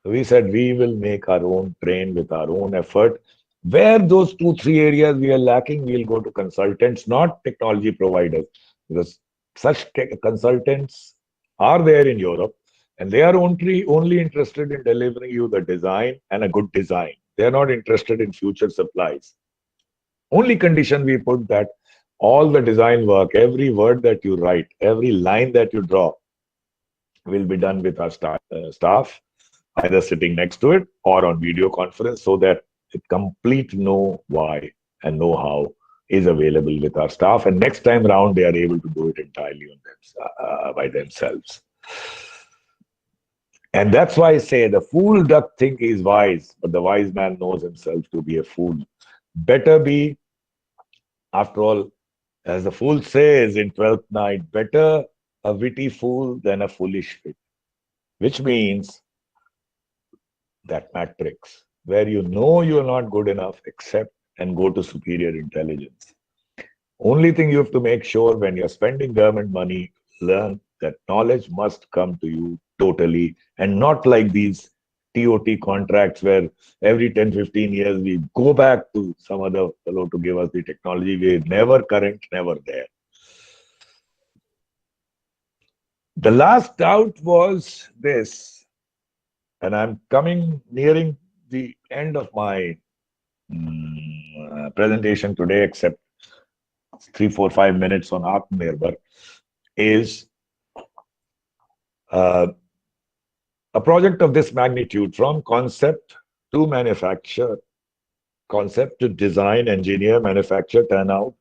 So we said we will make our own train with our own effort. Where those 2, 3 areas we are lacking, we'll go to consultants, not technology providers, because Such consultants are there in Europe, and they are only interested in delivering you the design and a good design. They are not interested in future supplies. Only condition we put that all the design work, every word that you write, every line that you draw will be done with our staff, either sitting next to it or on video conference, so that the complete know why and know how is available with our staff. And next time round, they are able to do it entirely on by themselves. And that's why I say the fool doth think he is wise, but the wise man knows himself to be a fool. Better be, after all, as the fool says in 12th night, better a witty fool than a foolish wit, which means that matrix where you know you're not good enough, accept and go to superior intelligence. Only thing you have to make sure when you're spending government money, learn that knowledge must come to you totally, and not like these TOT contracts where every 10, 15 years we go back to some other fellow to give us the technology. We're never current, never there. The last doubt was this, and I'm nearing the end of my presentation today, except 3, 4, 5 minutes on Atmanirbhar, is uh, a project of this magnitude from concept to manufacture, concept to design, engineer, manufacture, turn out,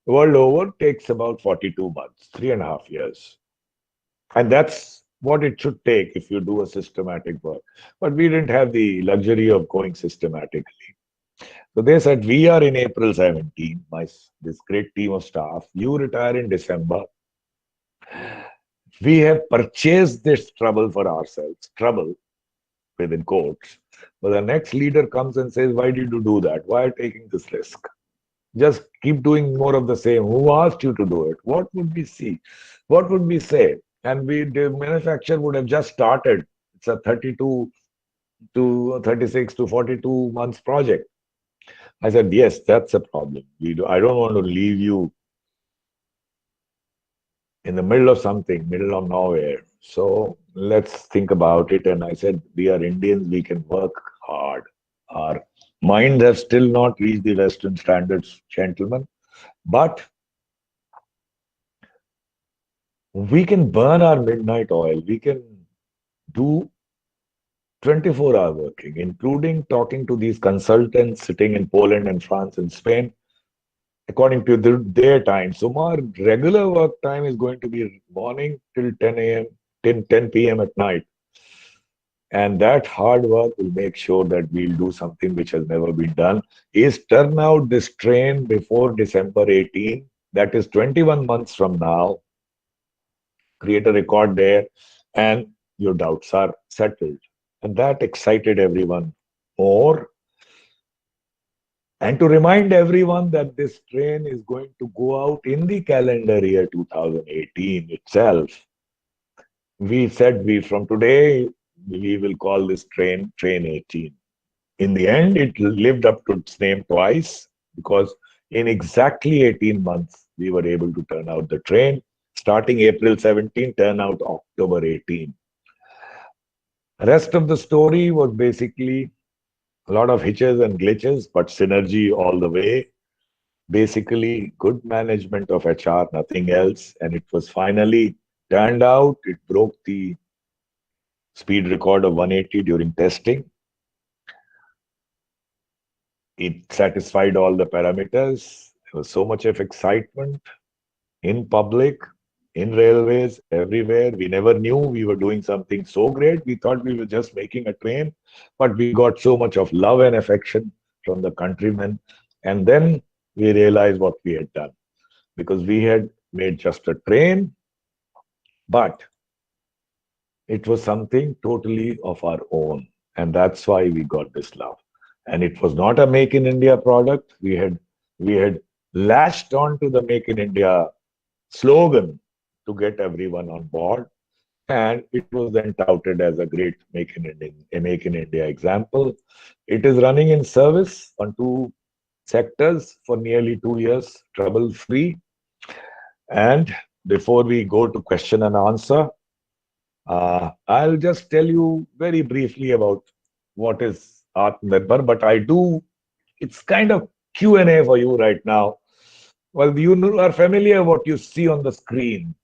world over takes about 42 months, 3.5 years. And that's what it should take if you do a systematic work. But we didn't have the luxury of going systematically. So they said, we are in April 17, this great team of staff, you retire in December. We have purchased this trouble for ourselves, trouble within quotes. But the next leader comes and says, why did you do that? Why are you taking this risk? Just keep doing more of the same. Who asked you to do it? What would we see? What would we say? And the manufacture would have just started. It's a 32 to 36 to 42 months project. I said, yes, that's a problem. I don't want to leave you in the middle of something, middle of nowhere. So let's think about it. And I said, we are Indians, we can work hard. Our minds have still not reached the Western standards, gentlemen, but we can burn our midnight oil. We can do 24-hour working, including talking to these consultants sitting in Poland and France and Spain, according to their time. So my regular work time is going to be morning till 10 a.m., 10 p.m. at night. And that hard work will make sure that we'll do something which has never been done, is turn out this train before December 18. That is 21 months from now. Create a record there, and your doubts are settled. And that excited everyone more. And to remind everyone that this train is going to go out in the calendar year 2018 itself, we said from today, we will call this train 18. In the end, it lived up to its name twice, because in exactly 18 months, we were able to turn out the train. Starting April 17, turn out October 18. Rest of the story was basically a lot of hitches and glitches, but synergy all the way. Basically, good management of HR, nothing else. And it was finally turned out. It broke the speed record of 180 during testing. It satisfied all the parameters. There was so much of excitement in public, in railways, everywhere. We never knew we were doing something so great. We thought we were just making a train, but we got so much of love and affection from the countrymen. And then we realized what we had done, because we had made just a train, but it was something totally of our own. And that's why we got this love. And it was not a Make in India product. We had latched on to the Make in India slogan to get everyone on board. And it was then touted as a great Make in India example. It is running in service on 2 sectors for nearly 2 years, trouble free. And before we go to question and answer, I'll just tell you very briefly about what is Atmanirbhar, but it's kind of Q&A for you right now. Well, are familiar what you see on the screen.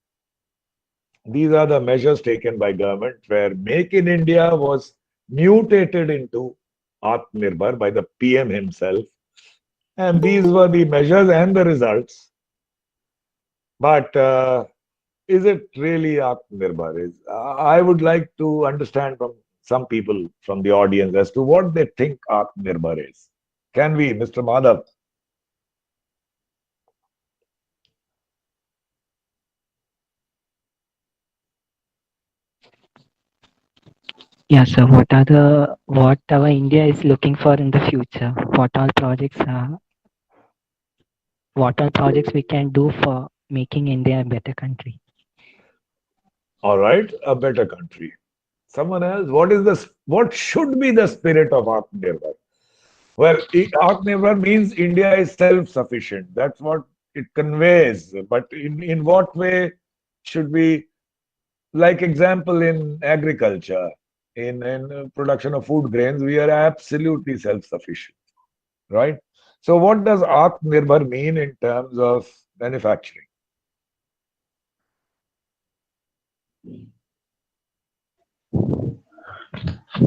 These are the measures taken by government where Make in India was mutated into Atmanirbhar by the PM himself. And these were the measures and the results. But is it really Atmanirbhar? I would like to understand from some people from the audience as to what they think Atmanirbhar is. Can we, Mr. Madhav? Yeah, so what our India is looking for in the future? What all projects we can do for making India a better country? All right, a better country. Someone else, what should be the spirit of Atmanirbhar? Well, Atmanirbhar means India is self-sufficient. That's what it conveys. But in what way should we, like example in agriculture, in production of food grains, we are absolutely self-sufficient, right? So what does Atmanirbhar mean in terms of manufacturing?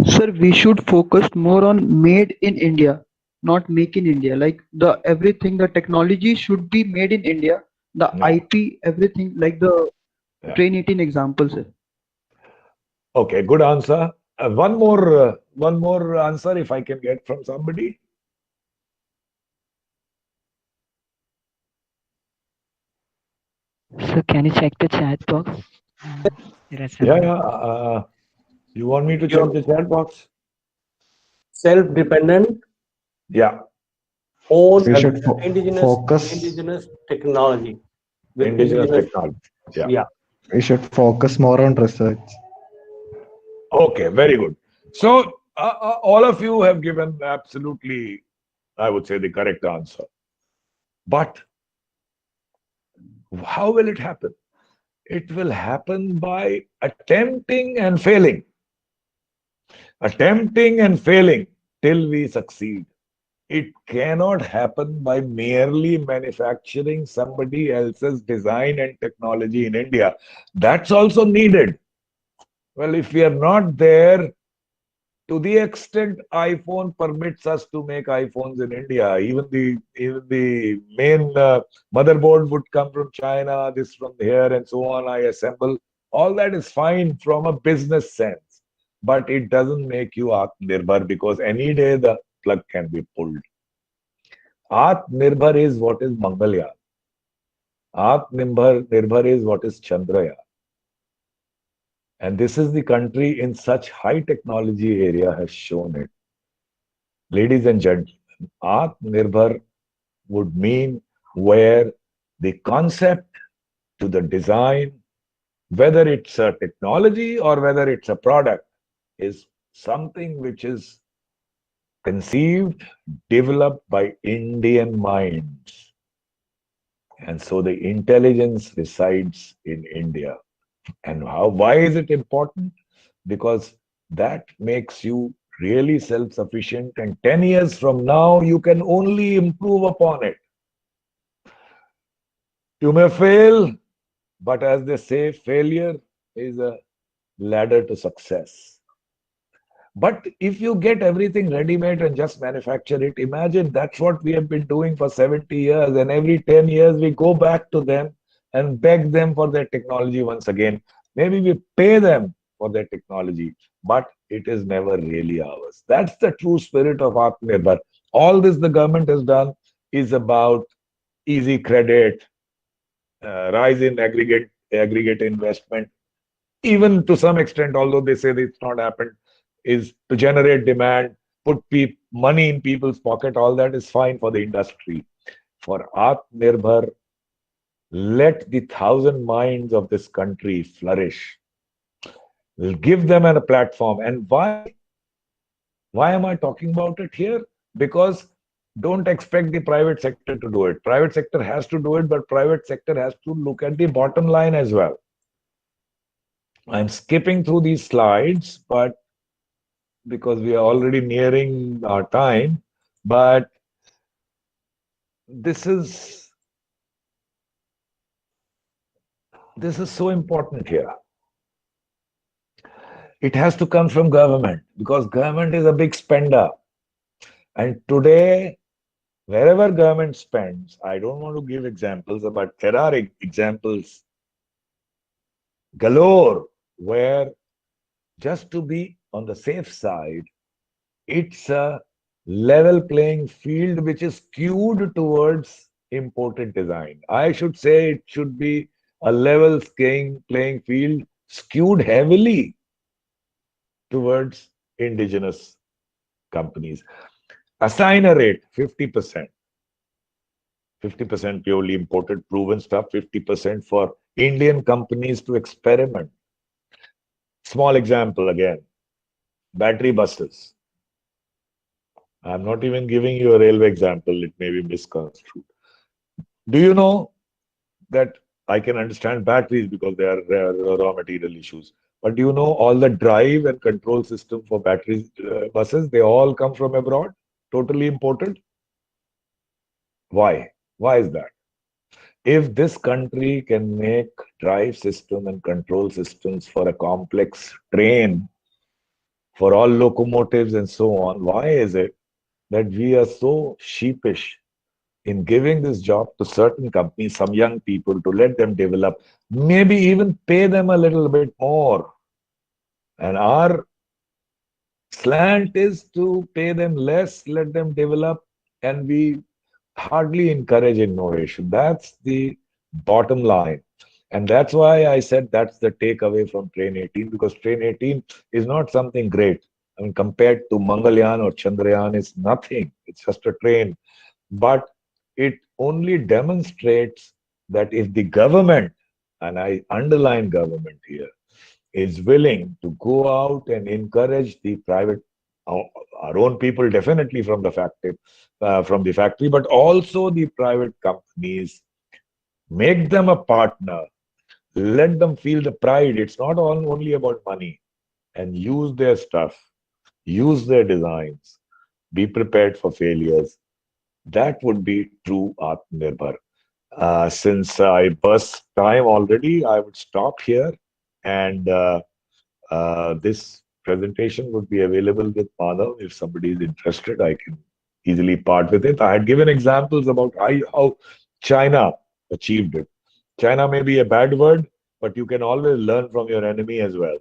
Sir, we should focus more on made in India, not make in India. Like the everything, the technology should be made in India. The Yeah, IP, everything, like the yeah. train 18 example, sir. Okay, good answer. One more answer if I can get from somebody. So can you check the chat box? There are Yeah, some. yeah. You want me to check Your the chat box? self-dependent, Yeah, own We self should indigenous focus. indigenous technology with indigenous indigenous. technology. Yeah. Yeah. We should focus more on research. Okay, very good. So all of you have given absolutely, I would say, the correct answer. But how will it happen? It will happen by attempting and failing, attempting and failing till we succeed. It cannot happen by merely manufacturing somebody else's design and technology in India. That's also needed. Well, if we are not there, to the extent iPhone permits us to make iPhones in India, even the main motherboard would come from China, this from here, and so on. I assemble. All that is fine from a business sense, but it doesn't make you Atmanirbhar because any day the plug can be pulled. Atmanirbhar is what is Mangalyaan. Atmanirbhar is what is Chandrayaan. And this is the country in such high technology area has shown it. Ladies and gentlemen, Atmanirbhar would mean where the concept to the design, whether it's a technology or whether it's a product, is something which is conceived, developed by Indian minds. And so the intelligence resides in India. And why is it important? Because that makes you really self-sufficient, and 10 years from now, you can only improve upon it. You may fail, but as they say, failure is a ladder to success. But if you get everything ready-made and just manufacture it, imagine that's what we have been doing for 70 years. And every 10 years, we go back to them and beg them for their technology once again. Maybe we pay them for their technology, but it is never really ours. That's the true spirit of Atmanirbhar. All this the government has done is about easy credit, rise in aggregate investment, even to some extent, although they say that it's not happened, is to generate demand, put money in people's pocket. All that is fine for the industry. For Atmanirbhar, let the thousand minds of this country flourish. We'll give them a platform. And why am I talking about it here? Because Don't expect the private sector to do it. Private sector has to do it, but private sector has to look at the bottom line as well. I'm skipping through these slides, but because we are already nearing our time, but this is this is so important here. It has to come from government because government is a big spender. And today, wherever government spends, I don't want to give examples, but there are examples galore where just to be on the safe side, it's a level playing field which is skewed towards imported design. I should say it should be a level playing field skewed heavily towards indigenous companies. Assign a rate 50%. 50% purely imported proven stuff, 50% for Indian companies to experiment. Small example again, battery buses. I'm not even giving you a railway example, it may be misconstrued. Do you know that I can understand batteries because they are raw material issues? But do you know all the drive and control system for battery buses? They all come from abroad, totally imported. Why? Why is that? If this country can make drive system and control systems for a complex train, for all locomotives and so on, why is it that we are so sheepish in giving this job to certain companies, some young people, to let them develop, maybe even pay them a little bit more? And our slant is to pay them less, let them develop, and we hardly encourage innovation. That's the bottom line. And that's why I said that's the takeaway from Train 18, because Train 18 is not something great. I mean, compared to Mangalyaan or Chandrayaan, it's nothing. It's just a train. But it only demonstrates that if the government, and I underline government here, is willing to go out and encourage the private, our our own people definitely from the factory, but also the private companies, make them a partner, let them feel the pride. It's not all only about money, and use their stuff, use their designs, be prepared for failures. That would be true Atmanirbhar. Since I burst time already, I would stop here and this presentation would be available with Madhav. If somebody is interested, I can easily part with it. I had given examples about how China achieved it. China may be a bad word, but you can always learn from your enemy as well.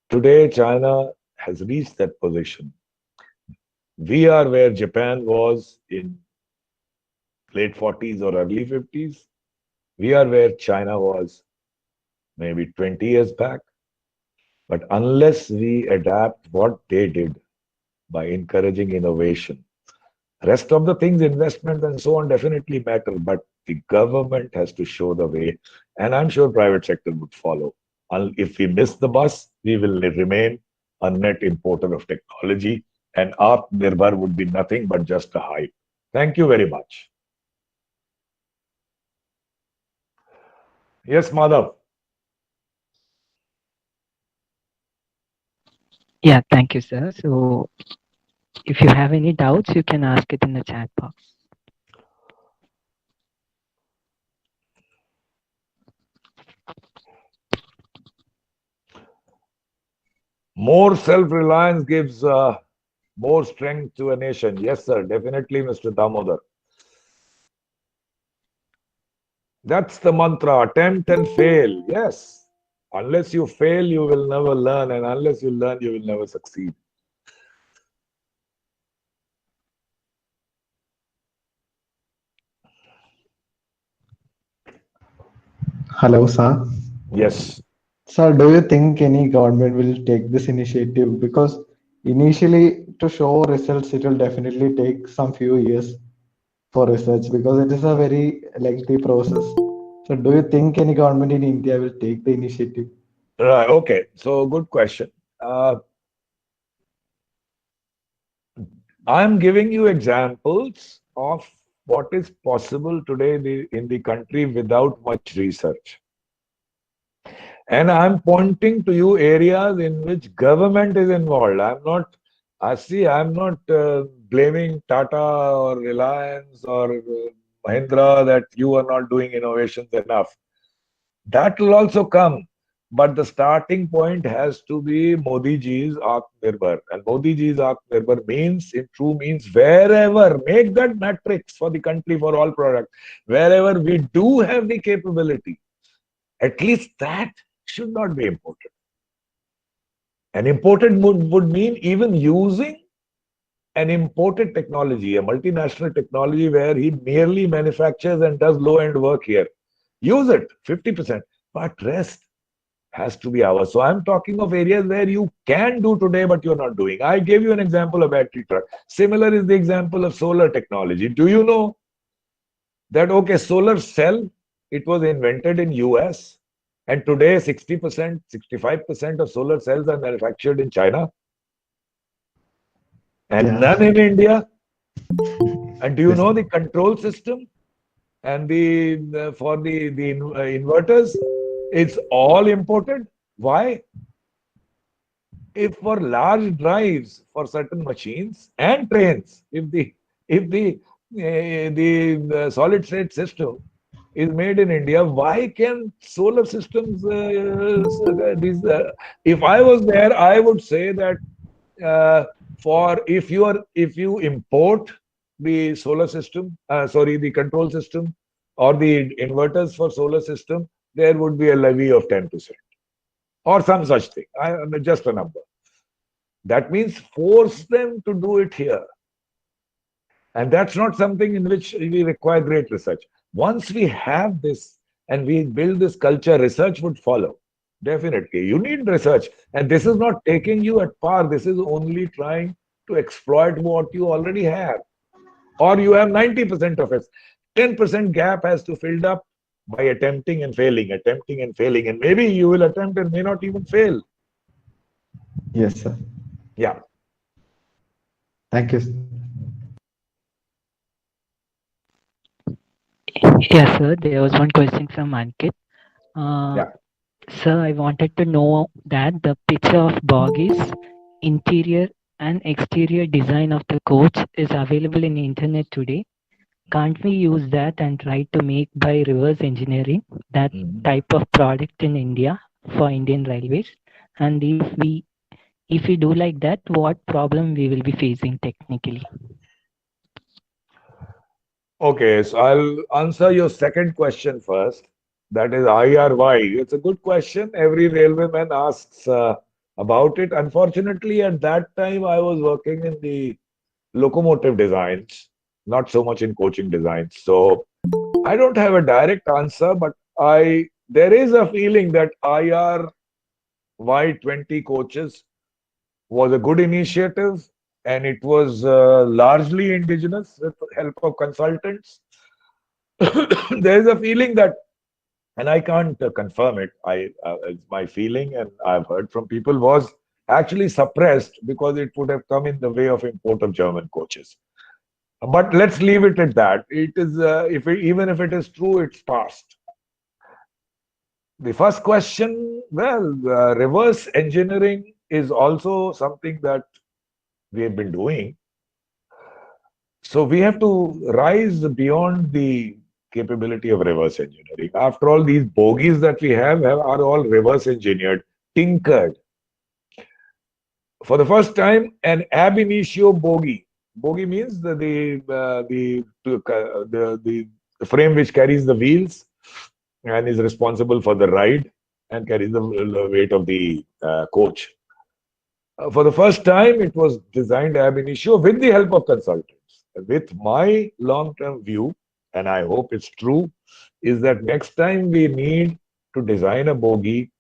Today, China has reached that position. We are where Japan was in late 40s or early 50s. We are where China was maybe 20 years back. But unless we adapt what they did by encouraging innovation, rest of the things, investment and so on, definitely matter. But the government has to show the way, and I'm sure private sector would follow. If we miss the bus, we will remain a net importer of technology, and Atmanirbhar would be nothing but just a hype. Thank you very much. Yes, Madhav. Yeah, thank you, sir. So, if you have any doubts, you can ask it in the chat box. More self-reliance gives more strength to a nation. Yes, sir. Definitely, Mr. Damodar. That's the mantra. Attempt and fail. Yes. Unless you fail, you will never learn. And unless you learn, you will never succeed. Hello, sir. Yes. Sir, do you think any government will take this initiative? Because initially, to show results, it will definitely take some few years for research because it is a very lengthy process. So, do you think any government in India will take the initiative? Right. Okay. So, good question. I'm giving you examples of what is possible today in the country without much research. And I'm pointing to you areas in which government is involved. I'm not blaming Tata or Reliance or Mahindra that you are not doing innovations enough. That will also come. But the starting point has to be Modi ji's Atmanirbhar. And Modi ji's Atmanirbhar means, in true means, wherever, make that matrix for the country for all products, wherever we do have the capability, at least that should not be imported. And imported would mean even using an imported technology, a multinational technology where he merely manufactures and does low-end work here. Use it, 50%, but rest has to be ours. So I'm talking of areas where you can do today, but you're not doing. I gave you an example of battery truck. Similar is the example of solar technology. Do you know that, okay, solar cell, it was invented in US, and today 60%, 65% of solar cells are manufactured in China and Yeah. none in India. And do you Yes. know the control system and for the inverters? It's all imported. Why? If for large drives for certain machines and trains, if the solid state system is made in India, why can solar systems if I was there, I would say that uh, for if you import the solar system, sorry, the control system or the inverters for solar system, there would be a levy of 10% or some such thing. Just a number. That means force them to do it here. And that's not something in which we require great research. Once we have this and we build this culture, research would follow. Definitely. You need research. And this is not taking you at par. This is only trying to exploit what you already have. Or you have 90% of it. 10% gap has to filled up by attempting and failing, attempting and failing. And maybe you will attempt and may not even fail. Yes, sir. Yeah. Thank you. Yes, sir. There was one question from Ankit. Uh, Yeah. Sir, I wanted to know that the picture of bogies, interior and exterior design of the coach is available in the internet today. Can't we use that and try to make by reverse engineering that Mhm. type of product in India for Indian Railways? And if we do like that, what problem we will be facing technically? Okay, so I'll answer your second question first. That is IRY. It's a good question. Every railwayman asks about it. Unfortunately, at that time, I was working in the locomotive designs, not so much in coaching designs. So I don't have a direct answer, but I there is a feeling that IRY 20 coaches was a good initiative, and it was largely indigenous with the help of consultants. There is a feeling that, and I can't confirm it. It's my feeling, and I've heard from people was actually suppressed because it would have come in the way of import of German coaches. But let's leave it at that. It is even if it is true, it's past. The first question, well, reverse engineering is also something that we have been doing. So we have to rise beyond the capability of reverse engineering. After all, these bogies that we have are all reverse engineered, tinkered. For the first time, an ab initio bogie. Bogie means the frame which carries the wheels and is responsible for the ride and carries the weight of the coach. For the first time, it was designed ab initio with the help of consultants. With my long-term view, and I hope it's true, is that next time we need to design a bogie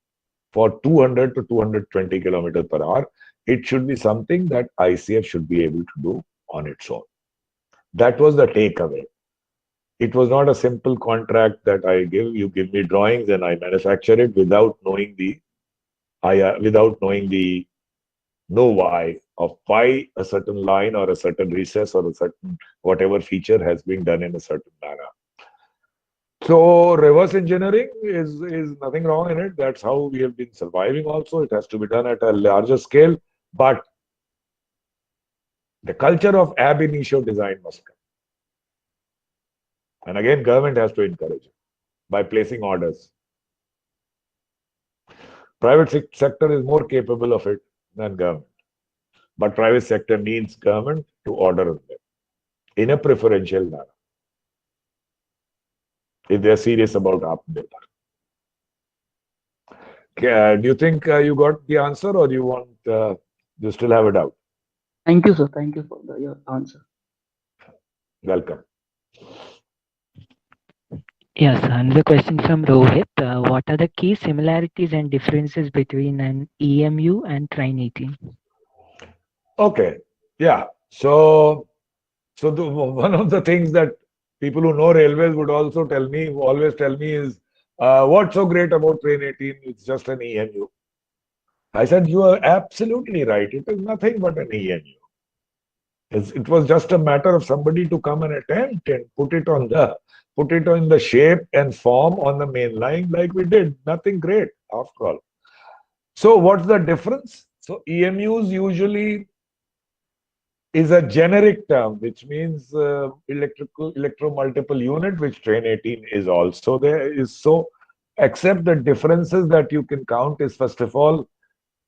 for 200 to 220 kilometers per hour, it should be something that ICF should be able to do on its own. That was the takeaway. It was not a simple contract that you give me drawings and I manufacture it without knowing the know why a certain line or a certain recess or a certain whatever feature has been done in a certain manner. So reverse engineering is nothing wrong in it. That's how we have been surviving also. It has to be done at a larger scale. But the culture of ab initio design must come. And again, government has to encourage it by placing orders. Private sector is more capable of it than government. But private sector needs government to order them in a preferential manner if they're serious about Atmanirbhar. Do you think you got the answer, or you still have a doubt? Thank you, sir. Thank you for your answer. Welcome. Yes, another question from Rohit. What are the key similarities and differences between an EMU and Train 18? Okay. Yeah. So one of the things that people who know railways would also always tell me is, what's so great about Train 18? It's just an EMU. I said, you are absolutely right. It is nothing but an EMU. It was just a matter of somebody to come and attempt and put it in the shape and form on the main line like we did. Nothing great after all. So what's the difference? So EMUs usually is a generic term, which means electro multiple unit, which Train 18 is also there. Is so, except the differences that you can count is, first of all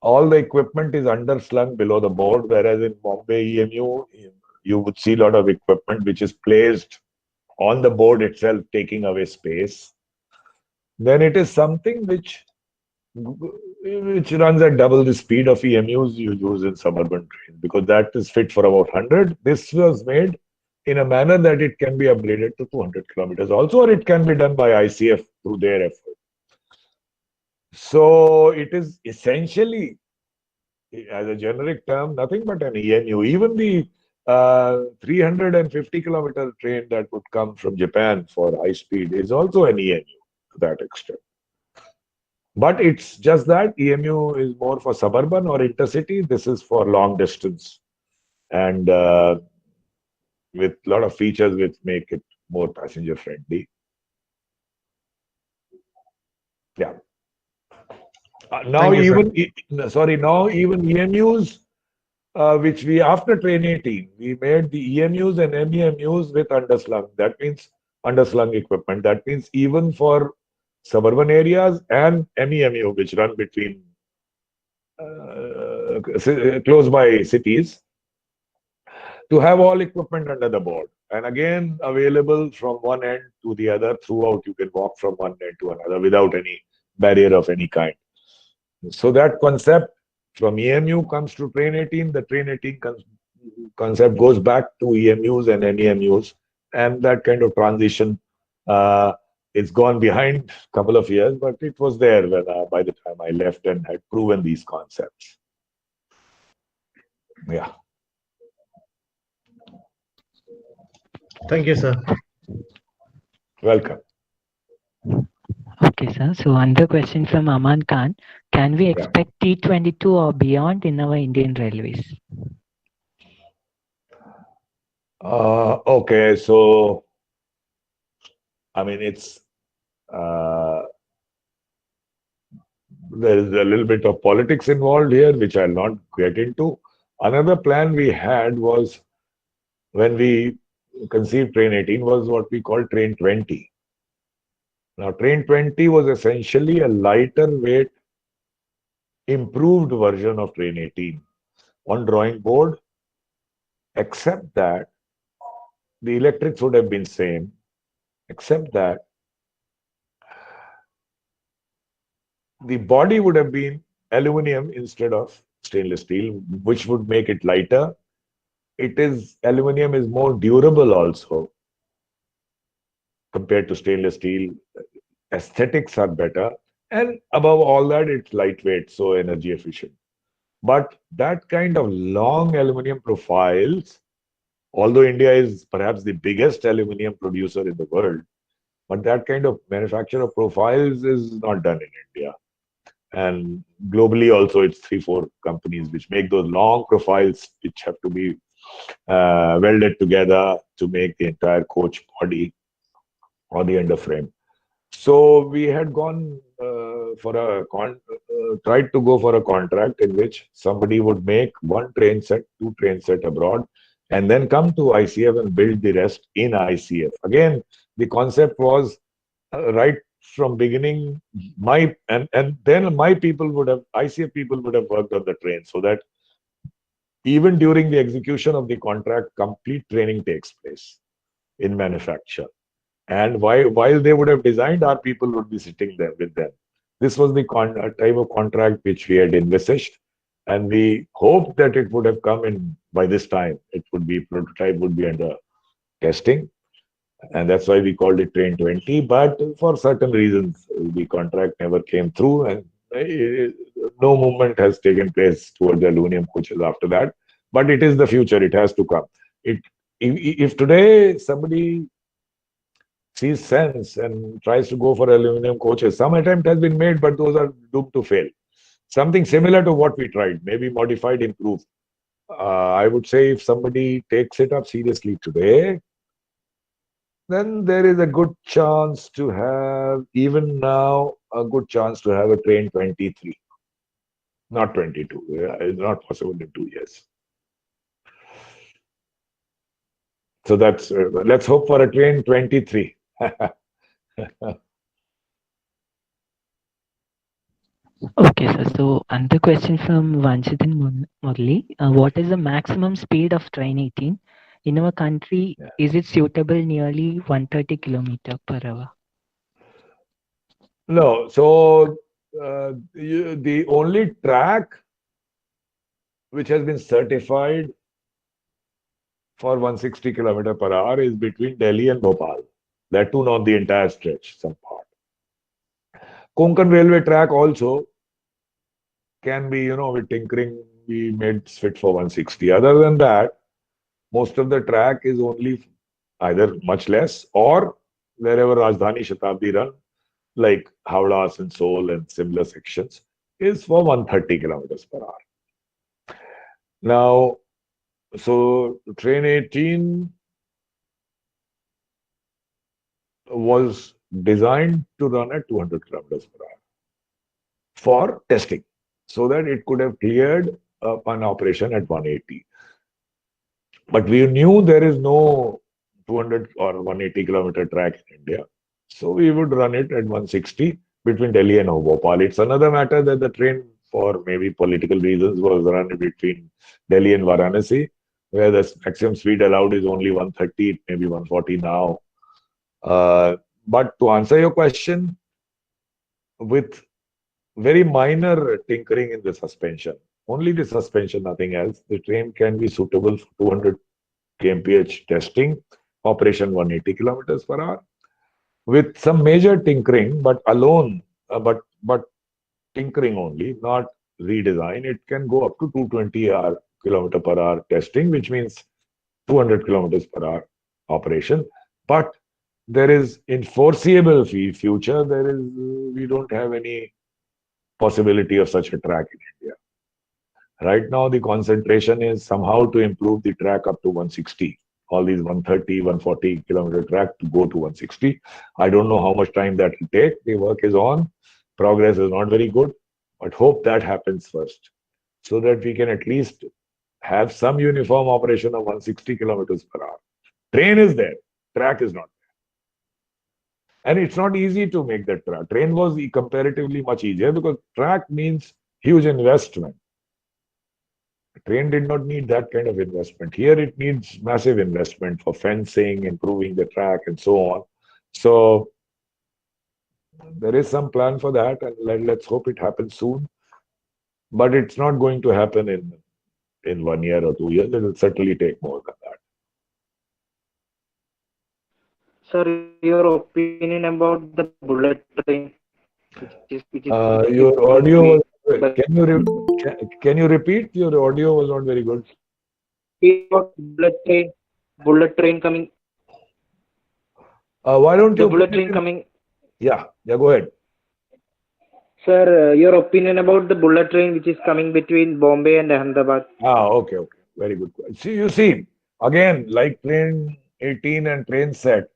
the equipment is underslung below the board, whereas in Bombay EMU, you would see a lot of equipment which is placed on the board itself, taking away space. Then it is something which runs at double the speed of EMUs you use in suburban trains, because that is fit for about 100. This was made in a manner that it can be upgraded to 200 kilometers also, or it can be done by ICF through their effort. So it is essentially, as a generic term, nothing but an EMU. Even the 350-kilometer train that would come from Japan for high speed is also an EMU to that extent. But it's just that EMU is more for suburban or intercity. This is for long distance, and with a lot of features which make it more passenger friendly. Yeah. Now Thank you, sir. now even EMUs, which we after Train 18, we made the EMUs and MEMUs with underslung. That means underslung equipment. That means even for suburban areas and MEMU, which run between close by cities, to have all equipment under the board. And again, available from one end to the other throughout. You can walk from one end to another without any barrier of any kind. So that concept from EMU comes to Train 18. The Train 18 concept goes back to EMUs and NEMUs, and that kind of transition it's gone behind a couple of years, but it was there when, by the time I left and had proven these concepts. Yeah. Thank you, sir. Welcome. Okay, sir. So another question from Aman Khan. Can we Yeah. expect T22 or beyond in our Indian railways? Okay, so I mean, it's there is a little bit of politics involved here, which I'll not get into. Another plan we had was, when we conceived Train 18, was what we call Train 20. Now, Train 20 was essentially a lighter weight, improved version of Train 18 on drawing board, except that the electrics would have been same, except that the body would have been aluminum instead of stainless steel, which would make it lighter. Aluminum is more durable also compared to stainless steel. Aesthetics are better. And above all that, it's lightweight, so energy efficient. But that kind of long aluminum profiles, although India is perhaps the biggest aluminum producer in the world, but that kind of manufacture of profiles is not done in India. And globally also, it's 3, 4 companies which make those long profiles which have to be welded together to make the entire coach body or the underframe. So we had gone tried to go for a contract in which somebody would make one train set, 2 train set abroad, and then come to ICF and build the rest in ICF. Again, the concept was right from beginning. And then my people would have ICF people would have worked on the train, so that even during the execution of the contract, complete training takes place in manufacture. And while they would have designed, our people would be sitting there with them. This was the type of contract which we had envisaged, and we hoped that it would have come in by this time. It would be prototype would be under testing, and that's why we called it Train 20. But for certain reasons, the contract never came through, and no movement has taken place towards the aluminum coaches after that. But it is the future; it has to come. It if today somebody sees sense and tries to go for aluminum coaches. Some attempt has been made, but those are doomed to fail. Something similar to what we tried, maybe modified, improved. I would say if somebody takes it up seriously today, then there is a good chance to have, even now, a good chance to have a train 23, not 22. Yeah, it's not possible in 2 years. So that's, let's hope for a train 23. Okay, sir. So another question from Vanchithan Murli. What is the maximum speed of train 18 in our country? Yeah. Is it suitable nearly 130 kilometer per hour? No, so the only track which has been certified for 160 kilometer per hour is between Delhi and Bhopal. That too, not the entire stretch, some part. Konkan railway track also can be, with tinkering, be made fit for 160. Other than that, most of the track is only either much less or wherever Rajdhani Shatabdi run, like Howrah, Asansol and similar sections, is for 130 kilometers per hour. Now, so train 18 was designed to run at 200 kilometers per hour for testing, so that it could have cleared an operation at 180. But we knew there is no 200 or 180 kilometer track in India, so we would run it at 160 between Delhi and Bhopal. It's another matter that the train, for maybe political reasons, was run between Delhi and Varanasi, where the maximum speed allowed is only 130, maybe 140 now. But to answer your question, with very minor tinkering in the suspension, only the suspension, nothing else, the train can be suitable for 200 kmph testing, operation 180 kilometers per hour. With some major tinkering, but alone, but tinkering only, not redesign, it can go up to 220 kilometer per hour testing, which means 200 kilometers per hour operation. But there is in foreseeable future, we don't have any possibility of such a track in India. Right now, the concentration is somehow to improve the track up to 160. All these 130, 140 kilometer track to go to 160. I don't know how much time that will take. The work is on. Progress is not very good, but hope that happens first, so that we can at least have some uniform operation of 160 kilometers per hour. Train is there, track is not. And it's not easy to make that track. Train was comparatively much easier because track means huge investment. Train did not need that kind of investment. Here it needs massive investment for fencing, improving the track, and so on. So there is some plan for that, and let's hope it happens soon. But it's not going to happen in 1 year or 2 years. It will certainly take more than that. Sir, your opinion about the bullet train, which is Your audio made was. by Can you repeat? Your audio was not very good. about bullet train coming, Why don't the you put bullet it train in? coming. Yeah, go ahead. Sir, your opinion about the bullet train which is coming between Bombay and Ahmedabad? Okay, okay. Very good. See, you see, again, like train 18 and train set,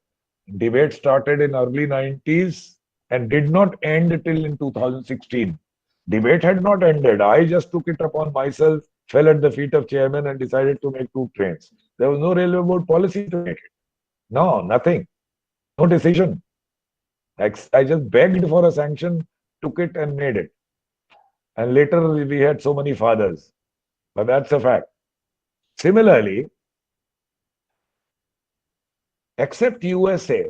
debate started in early 90s and did not end till in 2016. Debate had not ended. I just took it upon myself, fell at the feet of chairman and decided to make two trains. There was no railway board policy to make it. No, nothing. No decision. I just begged for a sanction, took it and made it. And later we had so many fathers. But that's a fact. Similarly, except USA,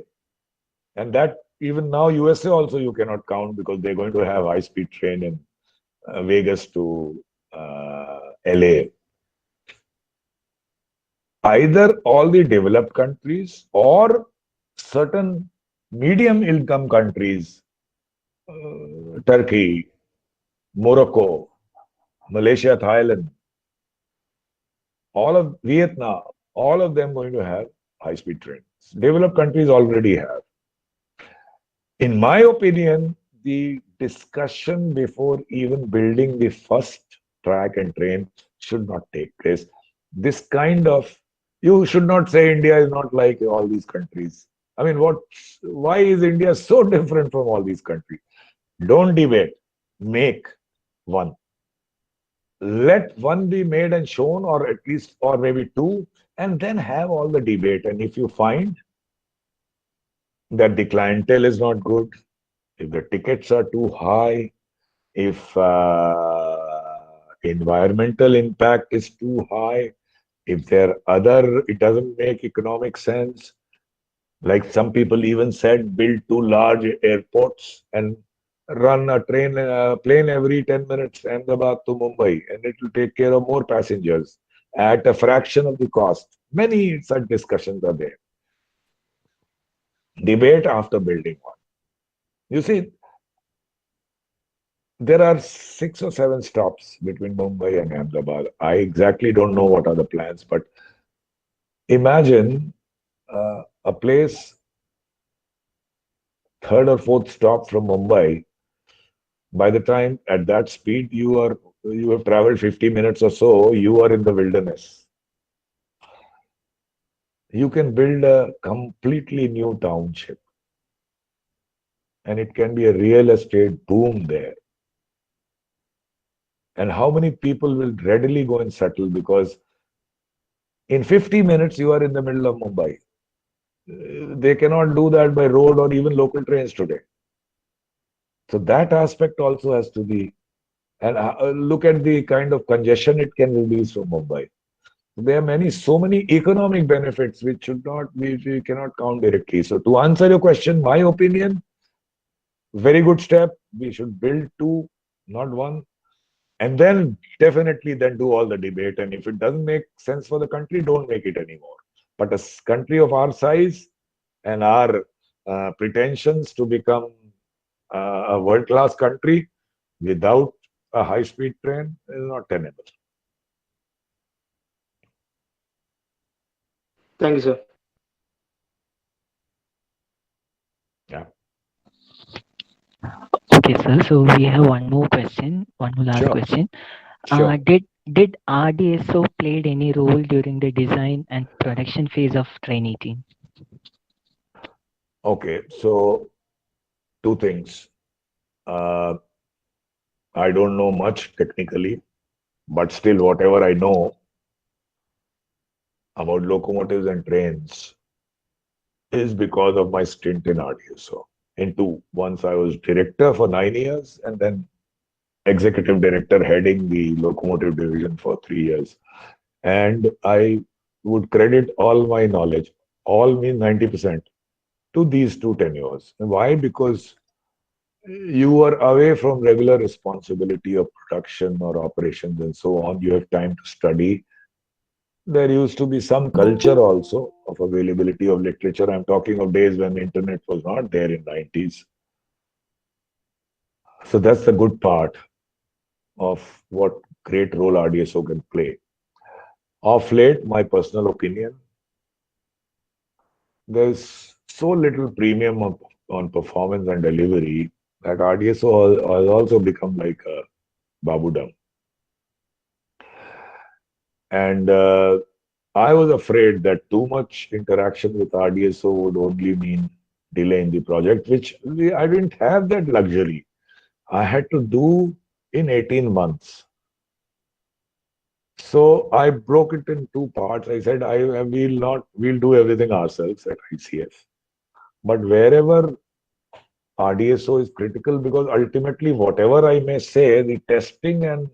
and that even now USA also you cannot count because they're going to have high-speed train in Vegas to LA. Either all the developed countries or certain medium income countries, Turkey, Morocco, Malaysia, Thailand, all of Vietnam, all of them going to have high-speed trains. Developed countries already have. In my opinion, the discussion before even building the first track and train should not take place. This kind of, you should not say India is not like all these countries. I mean, why is India so different from all these countries? Don't debate, make one. Let one be made and shown, or at least, or maybe two, and then have all the debate. And if you find that the clientele is not good, if the tickets are too high, if environmental impact is too high, if there are other, it doesn't make economic sense. Like some people even said, build two large airports and run a plane every 10 minutes, Ahmedabad to Mumbai, and it will take care of more passengers at a fraction of the cost. Many such discussions are there. Debate after building one. You see, there are 6 or 7 stops between Mumbai and Ahmedabad. I exactly don't know what are the plans, but imagine a place, third or fourth stop from Mumbai. By the time at that speed you have traveled 50 minutes or so, you are in the wilderness. You can build a completely new township, and it can be a real estate boom there. And how many people will readily go and settle because in 50 minutes you are in the middle of Mumbai. They cannot do that by road or even local trains today. So that aspect also has to be, and look at the kind of congestion it can release from Mumbai. There are so many economic benefits which we cannot count directly. So to answer your question, my opinion, very good step. We should build two, not one, and then definitely then do all the debate. And if it doesn't make sense for the country, don't make it anymore. But a country of our size and our pretensions to become a world-class country without a high-speed train is not tenable. Thank you, sir. Yeah, Okay, sir. So we have one more question, one more last sure, question. sure. Did RDSO played any role during the design and production phase of Train 18? Okay, so two things. Uh, I don't know much technically, but still, whatever I know about locomotives and trains is because of my stint in RDSO. In two, once I was director for 9 years and then executive director heading the locomotive division for 3 years. And I would credit all my knowledge, all means 90%, to these two tenures. Why? Because you are away from regular responsibility of production or operations and so on. You have time to study. There used to be some culture also of availability of literature. I'm talking of days when the internet was not there in 90s. So that's the good part of what great role RDSO can play. Of late, my personal opinion, there's so little premium on performance and delivery that RDSO has also become like a babudam. And I was afraid that too much interaction with RDSO would only mean delay in the project, which I didn't have that luxury. I had to do in 18 months. So I broke it in two parts. I said, we'll do everything ourselves at ICF. But wherever RDSO is critical, because ultimately, whatever I may say, the testing and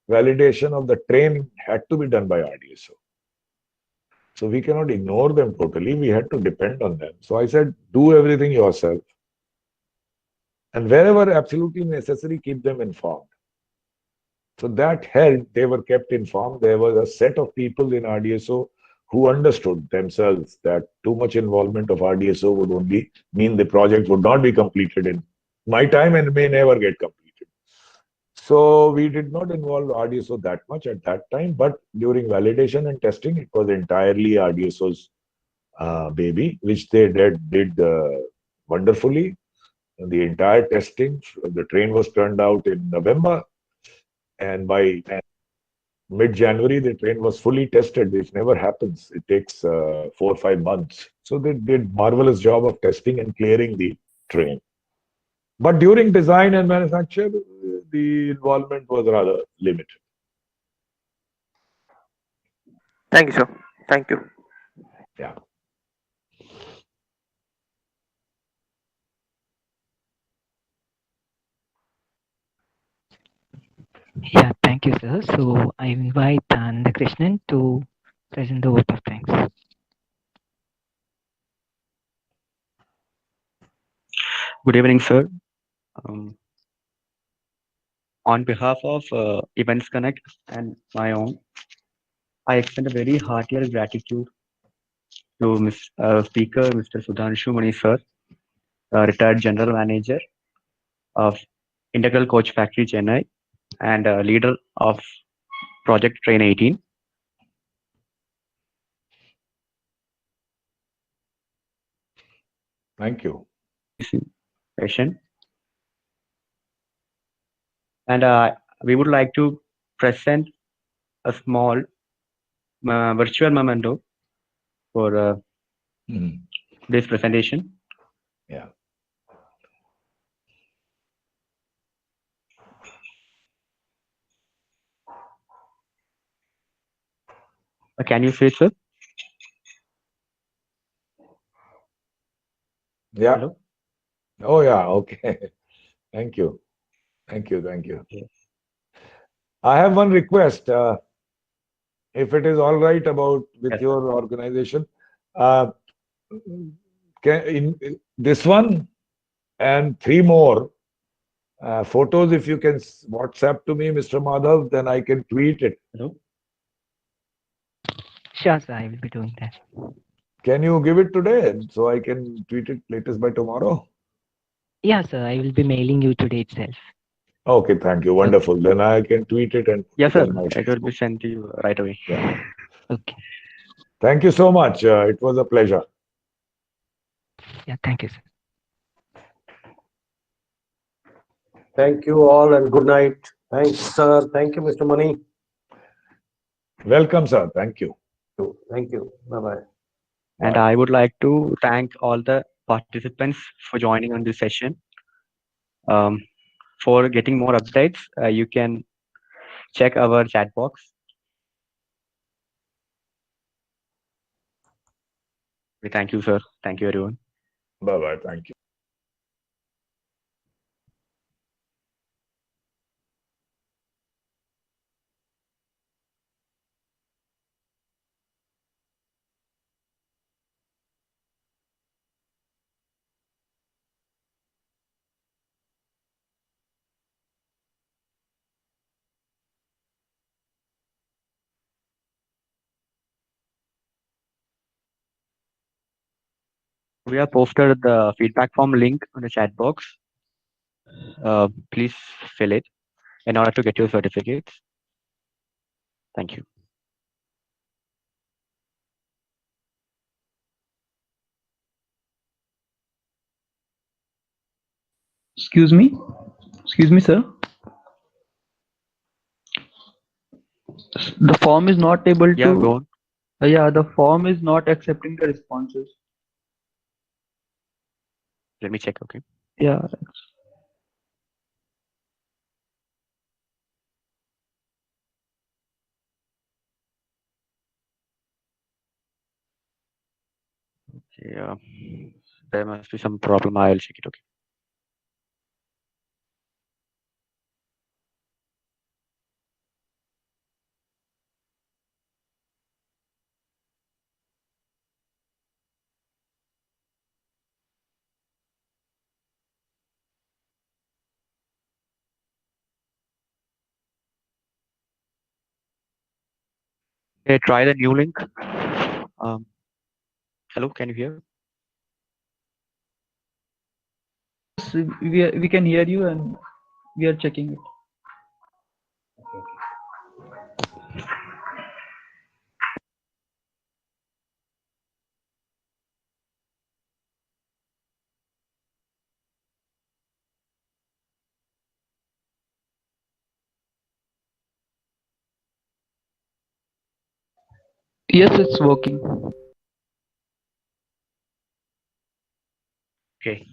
validation of the train had to be done by RDSO. So we cannot ignore them totally. We had to depend on them. So I said, do everything yourself. And wherever absolutely necessary, keep them informed. So that helped. They were kept informed. There was a set of people in RDSO who understood themselves that too much involvement of RDSO would only mean the project would not be completed in my time and may never get completed. So we did not involve RDSO that much at that time, but during validation and testing, it was entirely RDSO's baby, which they did wonderfully. The entire testing, the train was turned out in November, and by mid-January, the train was fully tested, which never happens. It takes 4 or 5 months. So they did marvelous job of testing and clearing the train. But during design and manufacture, the involvement was rather limited. Thank you, sir. Thank you. Yeah. Yeah, thank you, sir. So I invite Krishnan to present the vote of thanks. Good evening, sir. Um, on behalf of Events Connect and my own, I extend a very heartier gratitude to Speaker Mr. Sudhanshu Mani, sir, retired General Manager of Integral Coach Factory, Chennai, and leader of Project Train 18. Thank you. Session. And we would like to present a small virtual memento for this presentation. Yeah. Can you see it, sir? Yeah. Hello? Oh, yeah. Okay. Thank you. Thank you. Thank you. Yes. I have one request. If it is all right about with Yes, your organization, uh, in this one and three more photos, if you can WhatsApp to me, Mr. Madhav, then I can tweet it. Hello? Sure, sir. I will be doing that. Can you give it today so I can tweet it latest by tomorrow? Yeah, sir. I will be mailing you today itself. Okay, thank you. Wonderful. Then I can tweet it and put Yes, it sir. on my It will be Facebook. sent to you right away. Yeah. Okay. Thank you so much. It was a pleasure. Yeah, thank you, sir. Thank you all and good night. Thanks, sir. Thank you, Mr. Mani. Welcome, sir. Thank you. Thank you. Bye-bye. And Bye. I would like to thank all the participants for joining on this session. For getting more updates, you can check our chat box. Thank you, sir. Thank you, everyone. Bye-bye. Thank you. We have posted the feedback form link on the chat box. Please fill it in order to get your certificates. Thank you. Excuse me, sir. The form is not able Yeah, to. go on. Yeah, the form is not accepting the responses. Let me check. Okay. Yeah. Yeah. There must be some problem. I'll check it. Okay. Okay, try the new link. Um, hello, can you hear? Yes, we can hear you and we are checking it. Yes, it's working. Okay.